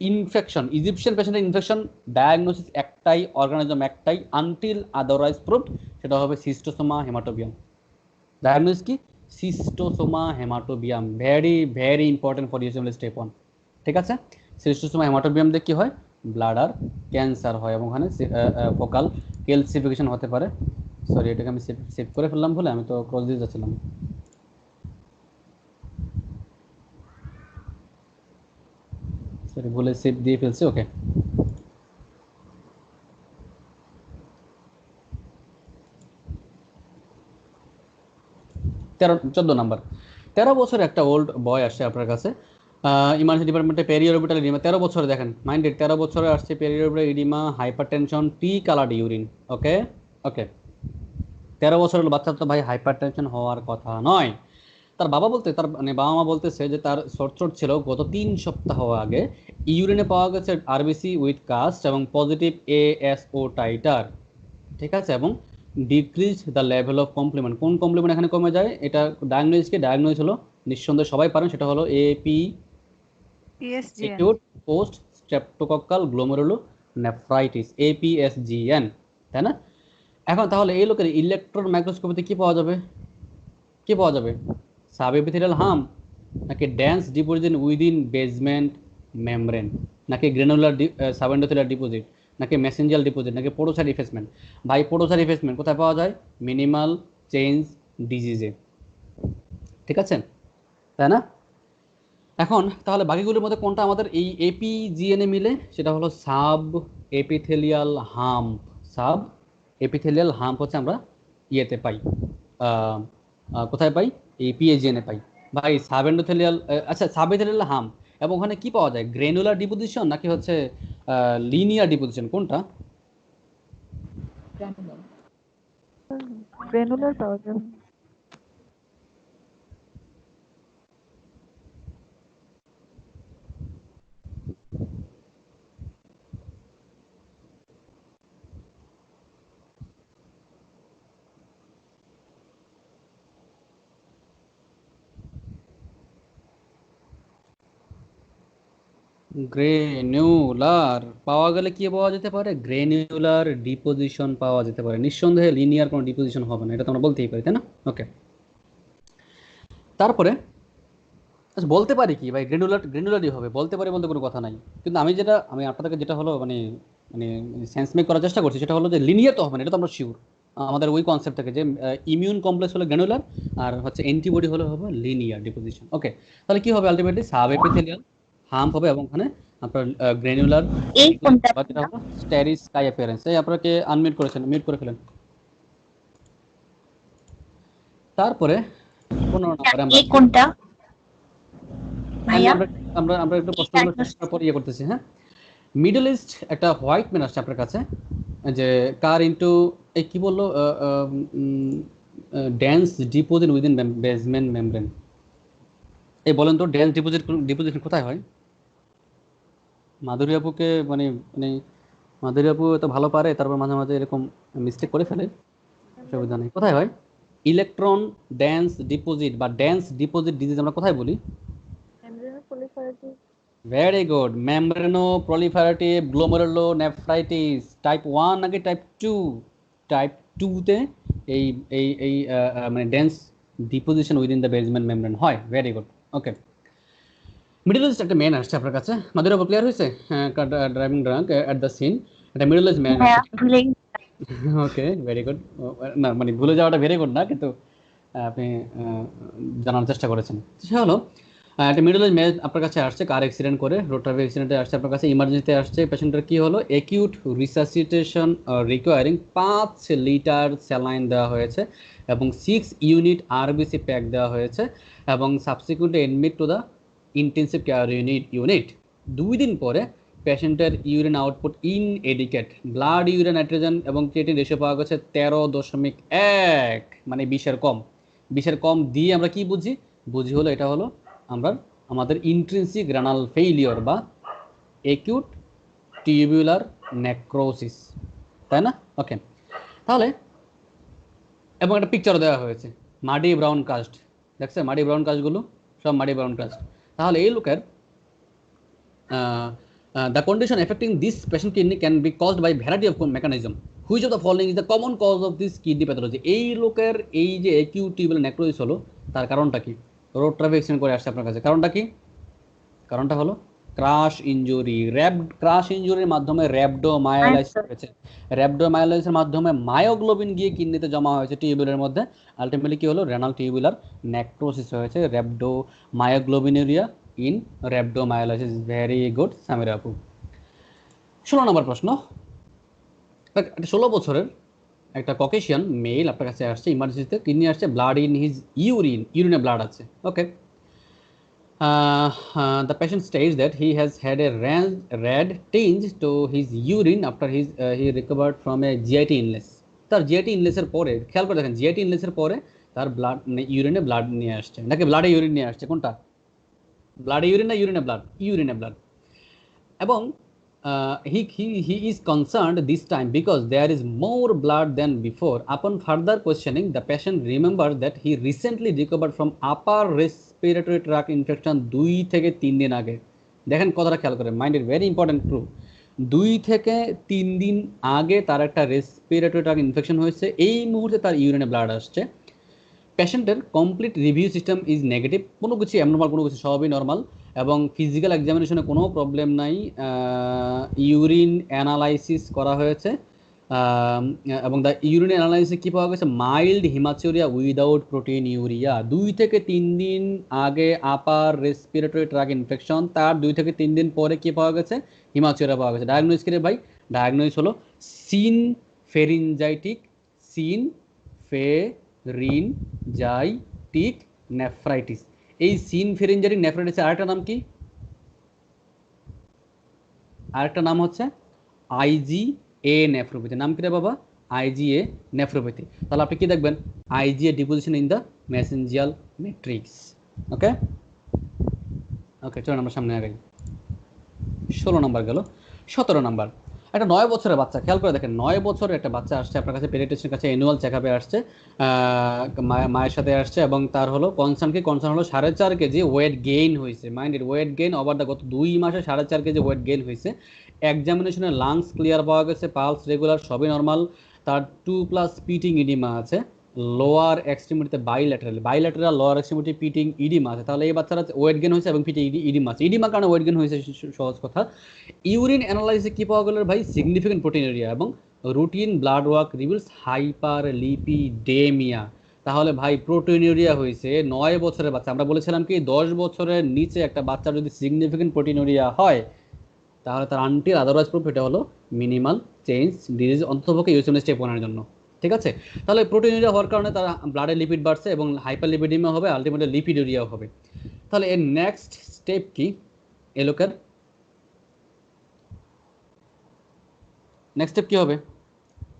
[SPEAKER 1] ইনফেকশন, ইজিপশিয়ান পেশেন্টের infection, diagnosis একটাই, organism একটাই, until otherwise proved, সেটা হবে সিস্টোসোমা হেমাটোবিয়াম। ডায়াগনোসিস কি? Schistosoma haematobium, very very important for USMLE step 1, ঠিক আছে। সিস্টোসোমা হেমাটোবিয়াম দিয়ে কি হয়? ব্লাডার ক্যান্সার হয় এবং ওখানে ফোকাল ক্যালসিফিকেশন হতে পারে। সরি, এটাকে আমি সেভ করে ফেললাম ভুলে, আমি তো ক্রস দিয়ে যাচ্ছিলাম। সরি, ভুলে সেভ দিয়ে ফেলছি। ওকে, 14 নাম্বার। 13 বছর একটা ওল্ড বয় আসছে আপনার কাছে, ইমার্জেন্সি ডিপার্টমেন্টে পেরিঅরবিটাল ইডিমা। 13 বছরে, দেখেন মাইন্ডেড, 13 বছরে আসছে পেরিঅরবিটাল ইডিমা, হাইপারটেনশন, টি কালার্ড ইউরিন। ওকে ওকে, 13 বছরের বাচ্চা তো ভাই হাইপারটেনশন হওয়ার কথা নয়। তার বাবা বলতে, তার মানে বাবা মা বলতেছে যে তার শর্ট ছিল গত 3 সপ্তাহ আগে ইউরিনে পাওয়া গেছে আরবিসি উইথ কাস্ট এবং পজিটিভ এএসও টাইটার, ঠিক আছে, এবং decrease the level of complement. কোন কমপ্লিমেন্ট এখানে কমে যায়? এটা ডায়াগনোজ হলো নিঃসন্দেহে সবাই পারেন, সেটা হলো AP,
[SPEAKER 4] PSGN.
[SPEAKER 1] Acute post streptococcal glomerulonephritis, APSGN, তাই না? এখন তাহলে এই লোকের ইলেকট্রন মাইক্রোস্কোপিতে কি পাওয়া যাবে? কি পাওয়া যাবে? সাবএপিথেলিয়াল হাম, নাকি dense deposit within basement membrane, নাকি গ্রেনুলার সাবেন্ডোথেলিয়াল ডিপোজিট, নাকি মেসেঞ্জাল ডিপোজিট, নাকি পোডোসাইট ইফেসমেন্ট? ভাই পোডোসাইট ইফেসমেন্ট কোথায় পাওয়া যায়? মিনিমাল চেঞ্জ ডিজিজে, ঠিক আছে, তাই না? এখন তাহলে বাকিগুলোর মধ্যে কোনটা আমাদের এই এপিজিএনএ মিলে? সেটা হলো sub epithelial hump. Sub epithelial hump হচ্ছে আমরা ইয়েতে পাই, কোথায় পাই? এই পিএজিএনএ পাই। ভাই সাবেন্ডোথেলিয়াল, আচ্ছা সাবেথেলিয়াল হাম্প, এবং ওখানে কি পাওয়া যায়? গ্রেনুলার ডিপোজিশন নাকি হচ্ছে লিনিয়ার ডিপোজিশন, কোনটা?
[SPEAKER 4] গ্রেনুলার পাওয়া যাবে।
[SPEAKER 1] গ্রেনুলার পাওয়া গেলে কি পাওয়া যেতে পারে? গ্রেনুলার ডিপোজিশন পাওয়া যেতে পারে, নিঃসন্দেহে লিনিয়ার কোনো ডিপোজিশন হবে না, এটা তো আমরা বলতেই পারি, তাই না? ওকে, তারপরে আচ্ছা বলতে পারি কি ভাই, গ্রেনুলারই হবে, বলতে পারি বলতে কোনো কথা নাই। কিন্তু আমি আপনাদেরকে যেটা হলো মানে মানে সেন্স মেক করার চেষ্টা করছি, সেটা হলো যে লিনিয়ার তো হবে না, এটা তো আমরা শিওর। আমাদের ওই কনসেপ্ট থেকে যে ইমিউন কমপ্লেক্স হলো গ্রেনুলার, আর হচ্ছে অ্যান্টিবডি হলো হবে লিনিয়ার ডিপোজিশন। ওকে, তাহলে কি হবে? আলটিমেটলি সাব এপিথেলিয়াল হাম্প হবে, এবং ওখানে আপনার গ্রেনুলার
[SPEAKER 2] এই কোনটা?
[SPEAKER 1] বা যেটা হলো স্টেরিস স্কাই অ্যাপিয়ারেন্স। এই আপনাকে আনমিউট করেছেন, মিউট করে ফেলেন। তারপরে 15 নম্বরে আমরা
[SPEAKER 2] এই কোনটা ভাইয়া?
[SPEAKER 1] আমরা আমরা আমরা একটু প্রশ্নগুলো শেষ করার পর ইয়ে করতেছি। হ্যাঁ, মিডল ইস্ট একটা হোয়াইট ম্যান আসছে আপনার কাছে, যে কার ইন্টু এই কি বললো, dense deposit within basement membrane. এই বলেন তো ডেন্স ডিপোজিশন কোথায় হয়? মাধুরী আপুকে মানে মানে মাধুরী আপু এত ভালো পারে, তারপর মাঝে মাঝে এরকম মিস্টেক করে ফেলে, অসুবিধা নেই। কোথায় হয় ইলেকট্রন ডেন্স ডিপোজিট বা ডেন্স ডিপোজিট ডিজিজ আমরা কোথায় বলি? Very good, membrano proliferative glomerulonephritis type 1 নাকি টাইপ 2? টাইপ 2 তে এই এই এই মানে dense deposition within the basement membrane হয়। Very good. Okay, Middle East একটা মেন আসছে আপনার কাছে, মাদুরা ক্লিয়ার হয়েছে? Driving drunk at the scene, একটা মিডল ইস্ট মেন
[SPEAKER 2] ভাইয়া
[SPEAKER 1] আসছে।
[SPEAKER 2] ভুলে
[SPEAKER 1] ওকে, ভেরি গুড। না মানে ভুলে যাওয়াটা ভেরি গুড না, কিন্তু আপনি জানার চেষ্টা করেছেন। সে হলো একটা মিডল এজ মেয়ে আপনার কাছে আসছে, কার অ্যাক্সিডেন্ট করে, রোড ট্রাফিক অ্যাক্সিডেন্টে আসছে আপনার কাছে, ইমার্জেন্সিতে আসছে। পেশেন্টের কি হলো? Acute resuscitation recurring 5 litre saline দেওয়া হয়েছে এবং 6 ইউনিট আরবিসি প্যাক দেওয়া হয়েছে, এবং subsequently admit to the intensive care unit. 2 দিন পরে পেশেন্টের urine output inadequate, blood urine nitrogen এবং ক্রিয়েটিন রেশিও পাওয়া গেছে 13.1, মানে 20-এর কম। 20-এর কম দিয়ে আমরা কি বুঝি হলো এটা হলো আমাদের ইন্ট্রিনসিক রেনাল ফেইলিওর বা অ্যাকিউট টিউবুলার নেক্রোসিস, তাই না? ওকে, তাহলে এবং একটা পিকচারও দেওয়া হয়েছে মাডি ব্রাউন কাস্ট, দেখছে মাডি ব্রাউন কাস্টগুলো সব মাডি ব্রাউন কাস্ট। তাহলে এই লোকের the condition affecting this patient kidney can be caused by variety of mechanism. Which of the following is the common cause of this kidney pathology? এই লোকের এই যে acute tubular necrosis হলো, তার কারণটা কি? রোড ট্রাফিক অ্যাক্সিডেন্ট করে আসছে আপনার কাছে, কারণটা কি? কারণটা হলো ক্রাশ ইনজুরি। ক্রাশ ইনজুরির মাধ্যমে র‍্যাবডোমায়োলাইসিস হয়েছে, র‍্যাবডোমায়োলাইসিসের মাধ্যমে মায়োগ্লোবিন গিয়ে কিডনিতে জমা হয়েছে টিউবুলের মধ্যে, আলটিমেটলি কি হলো? রেনাল টিউবুলার নেক্রোসিস হয়েছে, rhabdomyoglobinuria in rhabdomyolysis. Very good Samira আপু। 16 নম্বর প্রশ্ন, একটা 16 বছরের একটা ককেশিয়ান মেল আপনার কাছে আসছে ইমার্জেন্সিতে, কিডনি আসছে, ব্লাড ইন হিজ ইউরিনে ব্লাড আছে। ওকে, the patient states that he has had a red tinge to his urine after he recovered from a GIT illness. তার জিআইটি ইনলেসের পরে, খেয়াল করে দেখেন জিআইটি ইনলেসের পরে তার ব্লাড মানে ইউরিনে ব্লাড নিয়ে আসছে, নাকি ব্লাডে ইউরিন নিয়ে আসছে, কোনটা? ব্লাডে ইউরিন না ইউরিনে ব্লাড? ইউরিনে ব্লাড। এবং he is concerned this time because there is more blood than before. Upon further questioning, the patient remembered that he recently recovered from upper respiratory tract infection 2 থেকে 3 দিন আগে। দেখেন কথাটা খেয়াল করেন, mind is very important true. 2 থেকে 3 দিন আগে তার একটা রেসপিরেটরি ট্রাক ইনফেকশন হয়েছে, এই মুহূর্তে তার ইউরিনে ব্লাড আসছে। পেশেন্টের complete review system is negative, কোনো কিছু অ্যাবনর্মাল, কোনো কিছু সবই নর্মাল, এবং ফিজিক্যাল এক্সামিনেশনে কোনো প্রবলেম নাই। ইউরিন অ্যানালাইসিস করা হয়েছে এবং দ্য ইউরিন অ্যানালাইসিসে কী পাওয়া গেছে? Mild haematuria without protein urea. 2 থেকে 3 দিন আগে আপার রেসপিরেটরি ট্রাক ইনফেকশন, তার 2 থেকে 3 দিন পরে কী পাওয়া গেছে? হিমাচুরিয়া পাওয়া গেছে। ডায়াগনোস কি রে ভাই? ডায়াগনোস হলো সিনফেরিনজাইটিক, সিনফেরিনজাইটিক নেফ্রাইটিস। এই সিনফেরিনজাইটিক নেফ্রাইটিসের আরেকটা নাম কি? আরেকটা নাম হচ্ছে আইজিএ নেফ্রোপ্যাথি। নাম কি রে বাবা? IgA nephropathy. তাহলে আপনি কি দেখবেন? IgA deposition in the mesangial matrix. Okay okay, চলুন আমরা সামনে আগাই। 16 নম্বর গেল। 17 নম্বর, একটা 9 বছরের বাচ্চা, খেয়াল করে দেখেন 9 বছরের একটা বাচ্চা আসছে আপনার কাছে, পেডিয়াট্রিশিয়ানের কাছে অ্যানুয়াল চেকআপে আসছে, মায়ের সাথে আসছে, এবং তার হলো কনসার্ন হলো 4.5 কেজি ওয়েট গেইন হয়েছে। Minded weight gain over the গত 2 মাসে 4.5 কেজি ওয়েট গেইন হয়েছে। এক্সামিনেশনে লাংস ক্লিয়ার পাওয়া গেছে, পালস রেগুলার, সবই নর্মাল। তার 2+ পিটিং ইডিমা আছে লোয়ার এক্সট্রিমিটিতে, bilateral lower extremity pitting edema আছে। তাহলে এই বাচ্চারা ওয়েট গেইন হয়েছে এবং পিটিং ইডিমা আছে। ইডিমার কারণে ওয়েট গেইন হয়েছে, সহজ কথা। ইউরিন অ্যানালাইসিসে কি পাওয়া গেল ভাই? সিগনিফিকেন্ট প্রোটিনুরিয়া, এবং routine blood work reveals hyperlipidaemia. তাহলে ভাই প্রোটিনুরিয়া হয়েছে 9 বছরের বাচ্চা। আমরা বলেছিলাম কি 10 বছরের নিচে একটা বাচ্চার যদি সিগনিফিকেন্ট প্রোটিনুরিয়া হয় তাহলে তার আনটিল আদারওয়াইজ প্রুফ এটা হলো মিনিমাল চেঞ্জ ডিজিজ, অন্ততপক্ষে ইউএসএমএস স্টেপ 1 এর জন্য। ঠিক আছে, তাহলে প্রোটিনুরিয়া হওয়ার কারণে তার ব্লাডে লিপিড বাড়ছে এবং হাইপারলিপিডেমিয়া হবে, আলটিমেটলি লিপিডুরিয়াও হবে। তাহলে এর নেক্সট স্টেপ কি? এই লোকের নেক্সট স্টেপ কি হবে?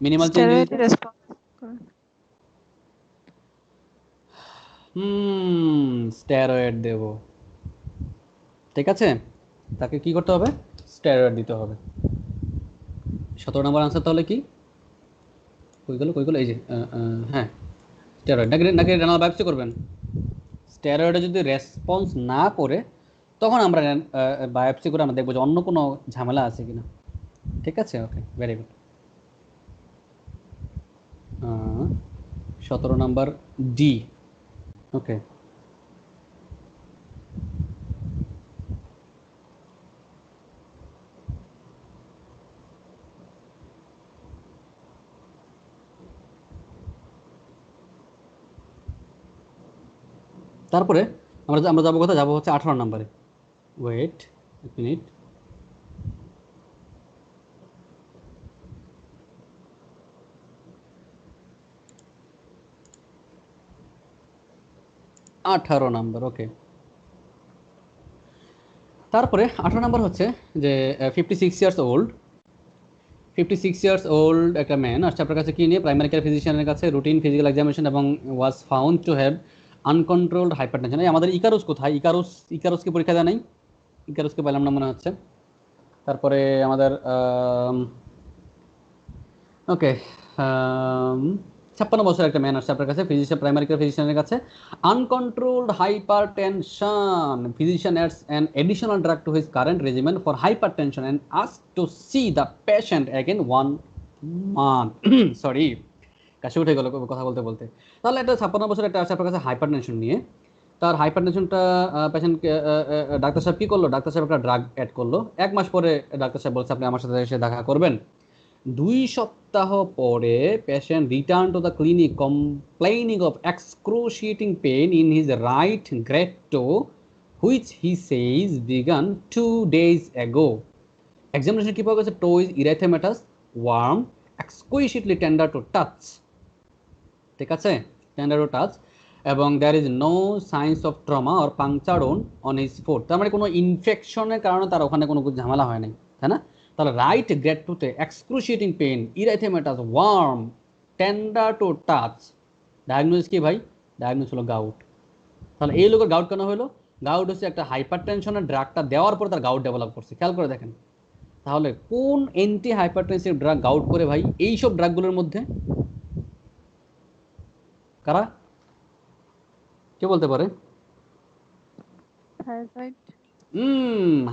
[SPEAKER 1] Minimal change.
[SPEAKER 4] Steroid response.
[SPEAKER 1] Steroid দেব। ঠিক আছে, তাকে কি করতে হবে? স্টেরয়েড দিতে হবে। 17 নম্বর আনসার তাহলে কি? কই গেল? এই যে হ্যাঁ, স্টেরয়েড। নাকি রেনাল বায়োপসি করবেন? স্টেরয়েডে যদি রেসপন্স না করে তখন আমরা বায়োপসি করে আমরা দেখবো যে অন্য কোনো ঝামেলা আছে কিনা। ঠিক আছে, ওকে, ভেরি গুড। 17 নম্বর ডি। ওকে, তারপরে আমরা যাবো কোথায়? যাবো হচ্ছে 18 নম্বরে। ওয়েট এক মিনিট, আঠারো নাম্বার। ওকে, তারপরে 18 নাম্বার হচ্ছে যে 56 ইয়ার্স ওল্ড। 56 ইয়ার্স ওল্ড একটা ম্যান আসছে আপনার কাছে কি নিয়ে? প্রাইমারি কেয়ার ফিজিশিয়ানের কাছে, রুটিন ফিজিক্যাল এক্সামিনেশন, এবং was found to have uncontrolled hypertension. এই আমাদের ইকারুস কোথায়? ইকারুসকে পরীক্ষা দেয় নাই? ইকারুসকে পেলাম না মনে হচ্ছে। তারপরে আমাদের ওকে 56 বছর একটা ম্যান আসছে আপনার কাছে, ফিজিশিয়ান, প্রাইমারি কেয়ার ফিজিশিয়ানের কাছে, uncontrolled hypertension. Physician adds an additional drug to his current regimen for hypertension and ask to see the patient again 1 month. Sorry, কাশি উঠে গেল কথা বলতে বলতে। তাহলে একটা 56 বছর একটা আসছে আপনার কাছে হাইপারটেনশন নিয়ে। তার হাইপারটেনশনটা পেশেন্টকে ডাক্তার সাহেব কী করলো? ডাক্তার সাহেব একটা ড্রাগ অ্যাড করলো। 1 মাস পরে ডাক্তার সাহেব বলছে আপনি আমার সাথে এসে দেখা করবেন। 2 সপ্তাহ পরে patient return to the clinic complaining of excruciating pain in his right great toe, which he says began 2 days ago. Examination কি পাওয়া গেছে? toe is erythematous, warm, exquisitely tender to touch। ঠিক আছে, tender to touch, এবং there is no signs of trauma or puncture wound on his foot। তার মানে কোনো ইনফেকশনের কারণে তার ওখানে কোনো ঝামেলা হয় নাই, তাই না? তাহলে রাইট গ্রেড টুতে excruciating pain, erythematous, warm, tender to touch. Diagnosis কি ভাই? ডায়াগনোসিস হলো গাউট। তাহলে এই লোকের গাউট কেন হলো? গাউট হচ্ছে একটা হাইপার টেনশনের ড্রাগটা দেওয়ার পর তার গাউট ডেভেলপ করছে। খেয়াল করে দেখেন তাহলে কোন অ্যান্টি হাইপারটেনসিভ ড্রাগ গাউট করে ভাই? এইসব ড্রাগগুলোর মধ্যে কারা কে বলতে পারে?
[SPEAKER 4] থাইরয়েড।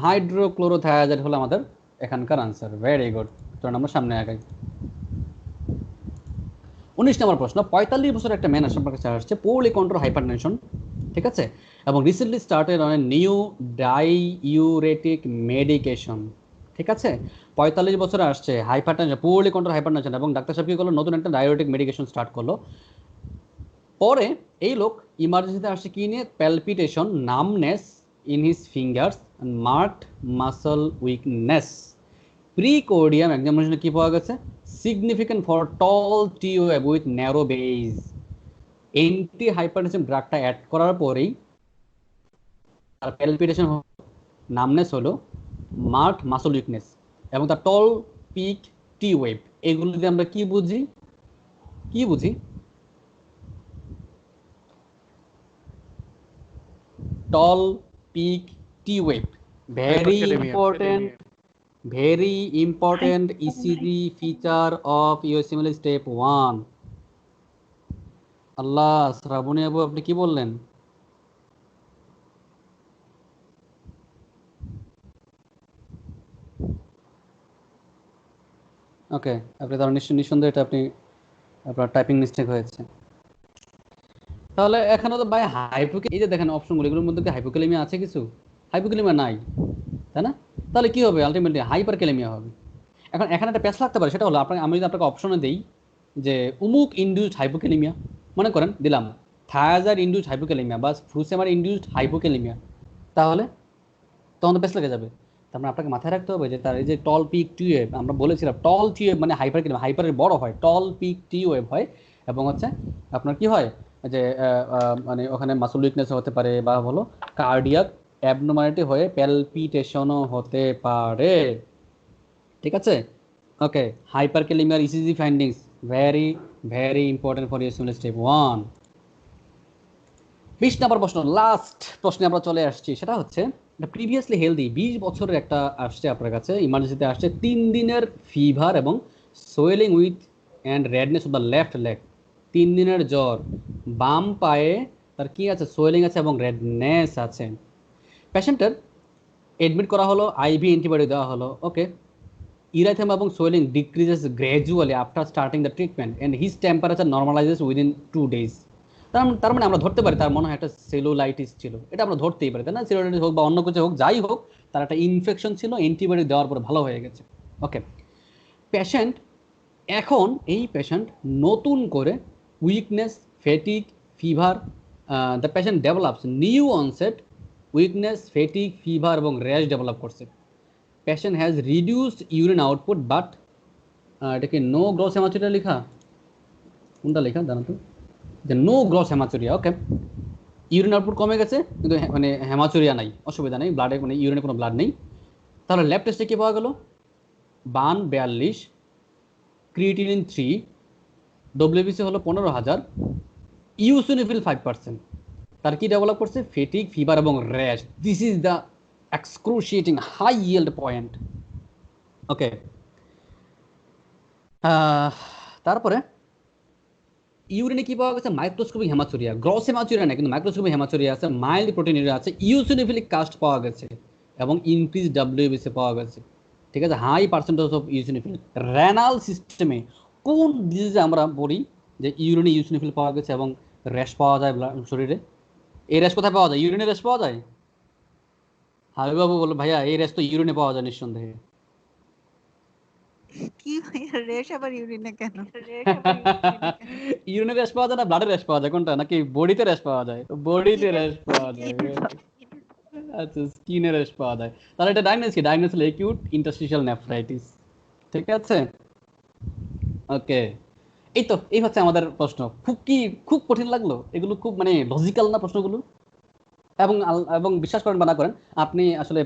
[SPEAKER 1] হাইড্রোক্লোরোথায়াজাইড হলো আমাদের এখানকার আনসার। ভেরি গুড, তো আমরা সামনে আগাই। 19 নম্বর প্রশ্ন, 45 বছর একটা ম্যান সম্পর্কে আসছে, পোরলি কন্ট্রোল হাইপারটেনশন, ঠিক আছে, এবং recently started on a new diuretic medication, ঠিক আছে। 45 বছরে আসছে, হাইপারটেনশন, পোরলি কন্ট্রোল হাইপারটেনশন, এবং ডাক্তার সাহেব কি করলো? নতুন একটা ডাইউরেটিক মেডিকেশন স্টার্ট করলো। পরে এই লোক ইমার্জেন্সিতে আসছে কি নিয়ে? Palpitation, numbness in his fingers, marked muscle weakness. Precordium এক্সামিনেশনে কি পাওয়া গেছে? Significant for tall tube with narrow base. Anti hypertensive ড্রাগটা অ্যাড করার পরেই তার প্যালপিটেশন, নামনেস হলো, মার্কড মাসল উইকনেস, এবং তার টল পিক টি ওয়েভ। এগুলো দিয়ে আমরা কি বুঝি? কি বুঝি? Tall peak T wave, very important, very important ECG feature of USMLE step 1. Allah, Shraboni আবু আপনি কি বললেন? ওকে, আপনি তাহলে নিঃসন্দেহে এটা আপনি আপনার টাইপিং মিস্টেক হয়েছে। তাহলে এখানে তো ভাই এই যে দেখেন অপশনগুলো, এগুলোর মধ্যে কি হাইপোক্যালেমিয়া আছে? কিছু হাইপোক্যালেমিয়া নাই, তাই না? তাহলে কি হবে? আলটিমেটলি হাইপারক্যালেমিয়া হবে। এখন এখানে একটা প্যাচ লাগতে পারে, সেটা হলো আমি যদি আপনাকে অপশনে দেই যে উমুক ইনডিউসড হাইপোক্যালেমিয়া, মনে করেন দিলাম থায়াজাইড ইনডিউসড হাইপোক্যালেমিয়া বা ফ্রুসেমার ইনডিউসড হাইপোক্যালেমিয়া, তাহলে তখন তো প্যাচ লেগে যাবে। তার মানে আপনাকে মাথায় রাখতে হবে যে তার এই যে টল পিক টিউব, আমরা বলেছিলাম টল টিউব মানে হাইপারক্যালেমিয়া, হাইপারের বড় হয়, টল পিক টিউব হয়, এবং হচ্ছে আপনার কি হয় যে মানে ওখানে মাসল উইকনেস হতে পারে, বা হলো কার্ডিয়াক অ্যাবনর্মালিটি হয়ে প্যালপিটেশনও হতে পারে, ঠিক আছে। ওকে, হাইপারক্যালেমিয়ার ECG findings very very important for USMLE step 1। 20 নম্বর প্রশ্ন, লাস্ট প্রশ্নে আমরা চলে আসছি, সেটা হচ্ছে প্রিভিয়াসলি হেলদি 20 বছরের একটা আসছে আপনার কাছে, ইমার্জেন্সিতে আসছে, 3 দিনের ফিভার এবং swelling with and redness of the left leg. 3 দিনের জ্বর, বাম পায়ে তার কি আছে? সোয়েলিং আছে এবং রেডনেস আছে। পেশেন্টের এডমিট করা হলো, আইভি অ্যান্টিবডি দেওয়া হলো। ওকে, erythema এবং swelling decreases gradually after starting the treatment and his temperature normalizes within 2 days। তার মানে আমরা ধরতে পারি তার মনে হয় একটা সেলুলাইটিস ছিল, এটা আমরা ধরতেই পারি, তাই না? সেলুলাইটিস হোক বা অন্য কিছু হোক, যাই হোক, তার একটা ইনফেকশন ছিল, অ্যান্টিবায়োটিক দেওয়ার পর ভালো হয়ে গেছে। ওকে, পেশেন্ট এখন এই পেশেন্ট নতুন করে weakness, ফেটিক, fever, the patient develops new onset weakness, ফেটিক, fever এবং র্যাশ ডেভেলপ করছে। Patient has reduced urine output but, এটাকে নো গ্রস হেমাচুরিয়া লেখা, কোনটা লেখা জানো তো? যে নো গ্রস হেমাচুরিয়া। ওকে, ইউরিন আউটপুট কমে গেছে কিন্তু মানে হেমাচুরিয়া নাই, অসুবিধা নেই, ব্লাডে মানে ইউরিনে কোনো ব্লাড নেই। তাহলে ল্যাব টেস্টে কী পাওয়া গেল? বান 42, ক্রিয়েটিনিন 3, ডব্লিউবিসি হলো 15,000, ইউসিনোফিল 5%। তার কি ডেভেলপ করছে? ফেটিক, ফিভার এবং rash. This is the excruciating high yield point. Okay, তারপরে ইউরিনে কি পাওয়া গেছে? মাইক্রোস্কোপিক হেমাচুরিয়া, গ্রস হেমাচুরিয়া না কিন্তু মাইক্রোস্কোপিক হেমাচুরিয়া আছে, মাইল্ড প্রোটিনিউরিয়া আছে, ইউসিনোফিলিক কাস্ট পাওয়া গেছে এবং ইনক্রিজ ডাব্লিউবিসি পাওয়া গেছে, ঠিক আছে, high percentage of eosinophil. Renal সিস্টেমে কোন ডিজিজে আমরা বলি যে ইউরিনে ইউসিনোফিল পাওয়া গেছে এবং র্যাশ পাওয়া যায় শরীরে? এই র্যাশ কোথায় পাওয়া যায়? ইউরিনে র্যাশ পাওয়া যায়? হাবিবাবু বলো ভাইয়া, এই র্যাশ তো ইউরিনে পাওয়া যায় নিঃসন্দেহে।
[SPEAKER 4] কি ভাইয়া, রেশ আবার ইউরিনে কেন?
[SPEAKER 1] ইউরিনে র্যাশ পাওয়া যায় না ব্লাডে র্যাশ পাওয়া যায়? কোনটা? নাকি বডিতে র্যাশ পাওয়া যায়? বডিতে র্যাশ পাওয়া যায়, আচ্ছা, স্কিনে র্যাশ পাওয়া যায়। তাহলে এটা ডায়াগনোসিস কি? ডায়াগনোসিস হলো অ্যাকিউট ইন্টারস্টিশিয়াল নেফ্রাইটিস, ঠিক আছে। ওকে, এই হচ্ছে আমাদের প্রশ্ন। খুব কঠিন লাগলো? এগুলো খুব মানে লজিক্যাল না প্রশ্নগুলো? এবং বিশ্বাস করেন বা না করেন, আপনি আসলে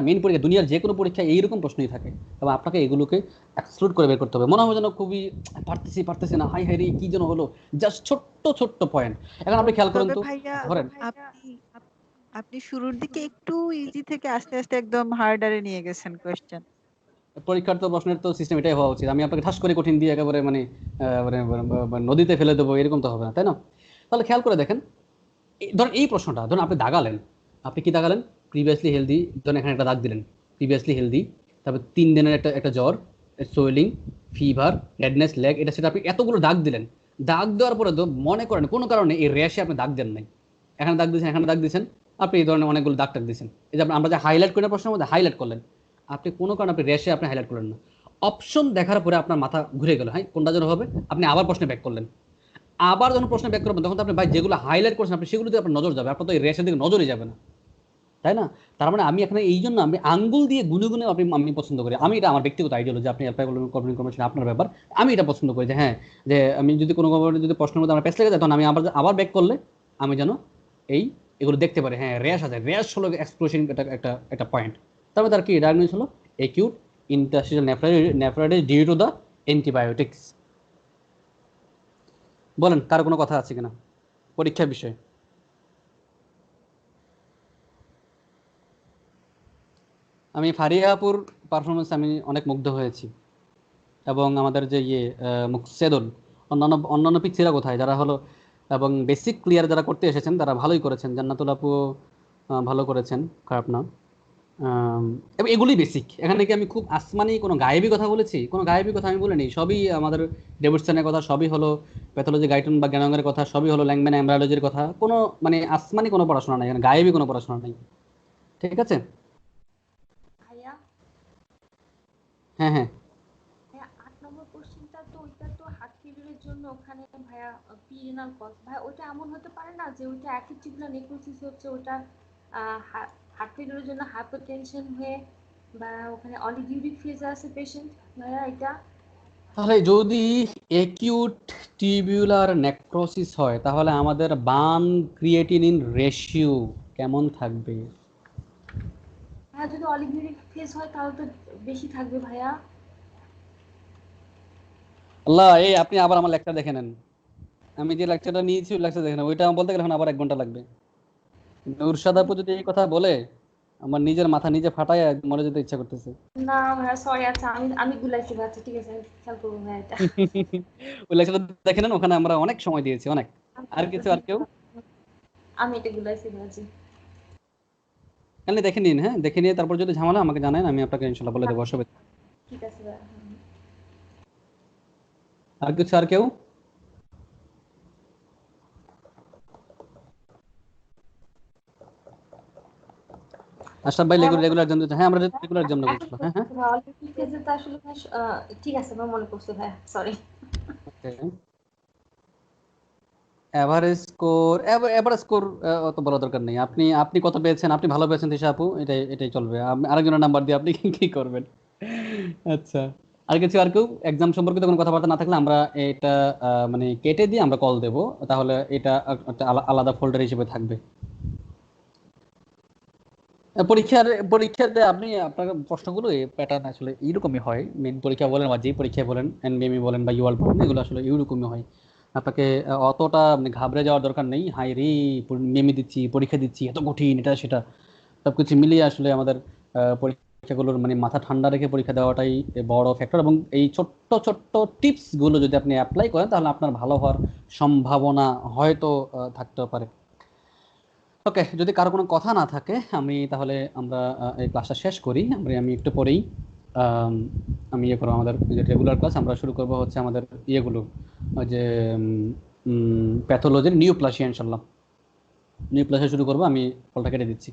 [SPEAKER 1] মেইন পরীক্ষা দুনিয়ার যে কোনো পরীক্ষায় এইরকম প্রশ্নই থাকে, এবং আপনাকে এগুলোকে এক্সক্লুড করে বের করতে হবে। মনে হবে যেন খুবই পারতেছি না, হাই হাই রে কি যেন হলো, জাস্ট ছোট্ট ছোট্ট পয়েন্ট। এখন আপনি খেয়াল করেন
[SPEAKER 4] তবে
[SPEAKER 1] তো,
[SPEAKER 4] ভাইয়া
[SPEAKER 1] ধরেন
[SPEAKER 4] আপনি শুরুর দিকে একটু ইজি থেকে আস্তে আস্তে একদম হার্ডারে নিয়ে গেছেন কোয়েশ্চেন।
[SPEAKER 1] পরীক্ষার তো প্রশ্নের তো সিস্টেম এটাই হওয়া উচিত, আমি আপনাকে ঠাস করে কঠিন দিয়ে একেবারে নদীতে ফেলে দেবো, এরকম তো হবে না, তাই না? তাহলে খেয়াল করে দেখেন, ধরেন এই প্রশ্নটা ধরুন আপনি দাগালেন, আপনি কি দাগালেন, প্রিভিয়াসলি হেলদি, ধরেন এখানে একটা দাগ দিলেন, প্রিভিয়াসলি হেলদি, তারপর 3 দিনের একটা একটা জ্বর, সোয়েলিং, ফিভার, রেডনেস লেগ, এটা সেটা আপনি এতগুলো দাগ দিলেন। দাগ দেওয়ার পরে তো মনে করেন কোনো কারণে এই র্যাশে আপনি দাগ দেন নাই, এখানে দাগ দিয়েছেন, এখানে দাগ দিয়েছেন, আপনি এই ধরনের অনেকগুলো দাগ টাগ দিয়েছেন, এই যে আমরা যে হাইলাইট করে প্রশ্নের মধ্যে হাইলাইট করলেন, আপনি কোনো কারণে আপনি র্যাশে আপনি হাইলাইট করলেন না, অপশন দেখার পরে আপনার মাথা ঘুরে গেল, হ্যাঁ কোনটা যেন হবে, আপনি আবার প্রশ্নে ব্যাক করলেন, আবার যখন প্রশ্ন ব্যাক করবেন তখন তো আপনি ভাই যেগুলো হাইলাইট করছেন আপনি সেগুলোতে আপনার নজর যাবে, আপনার তো এই রেসের দিকে নজরই যাবে না, তাই না? তার মানে আমি এখানে এই জন্য আমি আঙ্গুল দিয়ে গুনে গুনে আমি পছন্দ করি, আমি এটা আমার ব্যক্তিগত আইডিওলজি, আপনি অ্যাপ্লাই করবেন ইনফরমেশন আপনার ব্যাপার, আমি এটা পছন্দ করি যে হ্যাঁ, যে আমি যদি কোনো যদি প্রশ্নের মধ্যে আমার পেছ লেগে যায় তখন আমি আবার ব্যাক করলে আমি যেন এগুলো দেখতে পারি, হ্যাঁ র্যাশ আছে, র্যাশ হলো এক্সপ্লোশন, একটা একটা একটা পয়েন্ট। তারপরে তার কি ডায়াগনোস হলো, acute interstitial nephritis due to the antibiotics. বলেন কার কোনো কথা আছে কিনা পরীক্ষার বিষয়ে? আমি ফারিয়া আপুর পারফরমেন্স আমি অনেক মুগ্ধ হয়েছি, এবং আমাদের যে মুকসেদুল, অন্যান্য অন্যান্য পিচ্ছিরা কোথায় যারা হলো এবং বেসিক ক্লিয়ার যারা করতে এসেছেন তারা ভালোই করেছেন, জান্নাতুল আপু ভালো করেছেন, খারাপ না। এবং এগুলোই বেসিক, এখানে কি আমি খুব আসমানি কোনো গায়েবী কথা বলেছি? কোনো গায়েবী কথা আমি বলিনি, সবই আমাদের ডেভিডসনের কথা, সবই হলো প্যাথোলজি গাইটন বা জ্ঞানাঙ্গের কথা, সবই হলো ল্যাংম্যান এমব্রায়োলজির কথা, কোনো মানে আসমানি কোনো পড়াশোনা নাই এখানে, গায়েবী কোনো পড়াশোনা নাই, ঠিক আছে?
[SPEAKER 6] ভাইয়া
[SPEAKER 1] হ্যাঁ হ্যাঁ,
[SPEAKER 6] ভাইয়া 8 নম্বর কোশ্চেনটা তো ওইটা তো হার্ট ফেলিউরের জন্য ওখানে ভাইয়া পিরিনাল কজ ভাই, ওইটা এমন হতে পারে না যে ওইটা অ্যাকিউট টিউবুলার নেক্রোসিস হচ্ছে, ওটা হার্ট ফেলিউরের জন্য হাইপারটেনশন হয়ে বা ওখানে অলিগিউরিক ফেজে আছে পেশেন্ট ভাইয়া এটা।
[SPEAKER 1] তাহলে যদি অ্যাকিউট টিবিউলার নেক্রোসিস হয় তাহলে আমাদের বার্ন ক্রিয়েটিনিন রেশিও কেমন থাকবে?
[SPEAKER 6] ভাইয়া যদি অলিগিউরিক ফেজ হয় তাহলে তো বেশি থাকবে ভাইয়া।
[SPEAKER 1] আল্লাহ, এই আপনি আবার আমার লেকচার দেখে নেন, আমি যে লেকচারটা নিয়েছি ওই লেকচার দেখে নেন, ওইটা আমার বলতে গেলে এখন আবার 1 ঘন্টা লাগবে। নূরশাদ আপু যদি এই কথা বলে আমার নিজের মাথা নিজে ফাটায় মরে যেতে ইচ্ছা করতেছে।
[SPEAKER 6] না ভাইয়া সরি, আচ্ছা আমি আমি গুলাইছি ভাইয়া, আচ্ছা ঠিক আছে আমি খেয়াল করবো ভাইয়া এটা।
[SPEAKER 1] ওই লেকচারটা দেখে নেন, ওখানে আমরা অনেক সময় দিয়েছি, অনেক। আর কিছু, আর কেউ?
[SPEAKER 6] আমি এটা গুলাইছি ভাইয়া জি।
[SPEAKER 1] কালকে দেখে নিন, হ্যাঁ দেখে নিয়ে তারপর যদি ঝামেলা আমাকে জানান, আমি আপনাকে ইনশাল্লাহ বলে দেবো, অসুবিধা।
[SPEAKER 6] ঠিক আছে ভাইয়া।
[SPEAKER 1] আর কিছু, আর কেউ? আশরাফ ভাই রেগুলার এক্সাম দিতে? হ্যাঁ আমরা রেগুলার এক্সাম নেবো ইনশাল্লাহ। হ্যাঁ হ্যাঁ,
[SPEAKER 6] আসলে ঠিক আছে ভাই, মনে করছি ভাইয়া সরি।
[SPEAKER 1] ওকে। এভারেজ স্কোর অত বড় দরকার নেই, আপনি আপনি কত পেয়েছেন, আপনি ভালো পেয়েছেন দিশা আপু, এটাই এটাই চলবে, আরেকজনের নাম্বার দিয়ে আপনি কি করবেন? আচ্ছা, আর কিছু, আর কেউ এক্সাম সম্পর্কিত কোনো কথাবার্তা না থাকলে আমরা এটা মানে কেটে দিয়ে আমরা কল দেব, তাহলে এটা একটা আলাদা ফোল্ডার হিসেবে থাকবে। পরীক্ষাতে আপনি আপনার প্রশ্নগুলো প্যাটার্ন আসলে এইরকমই হয়, মেন পরীক্ষা বলেন বা যে পরীক্ষায় বলেন, এনবিএমই বলেন বা ইউআল বলেন, এগুলো আসলে এইরকমই হয়। আপনাকে অতটা মানে ঘাবড়ে যাওয়ার দরকার নেই, হাই রে মেমে দিচ্ছি, পরীক্ষা দিচ্ছি, এত কঠিন, এটা সেটা সবকিছু মিলিয়ে আসলে আমাদের পরীক্ষাগুলোর মানে মাথা ঠান্ডা রেখে পরীক্ষা দেওয়াটাই বড় ফ্যাক্টর, এবং এই ছোট্ট ছোট্ট টিপসগুলো যদি আপনি অ্যাপ্লাই করেন তাহলে আপনার ভালো হওয়ার সম্ভাবনা হয়তো থাকতেও পারে। ওকে, যদি কারো কোনো কথা না থাকে তাহলে আমরা এই ক্লাসটা শেষ করি। আমি একটু পরেই আমি ইয়ে করবো, আমাদের যে রেগুলার ক্লাস আমরা শুরু করবো হচ্ছে আমাদের ইয়েগুলো, ওই যে প্যাথোলজির নিউপ্লাসিয়া, ইনশাল্লাহ নিউপ্লাসিয়া শুরু করবো। আমি কলটা কেটে দিচ্ছি।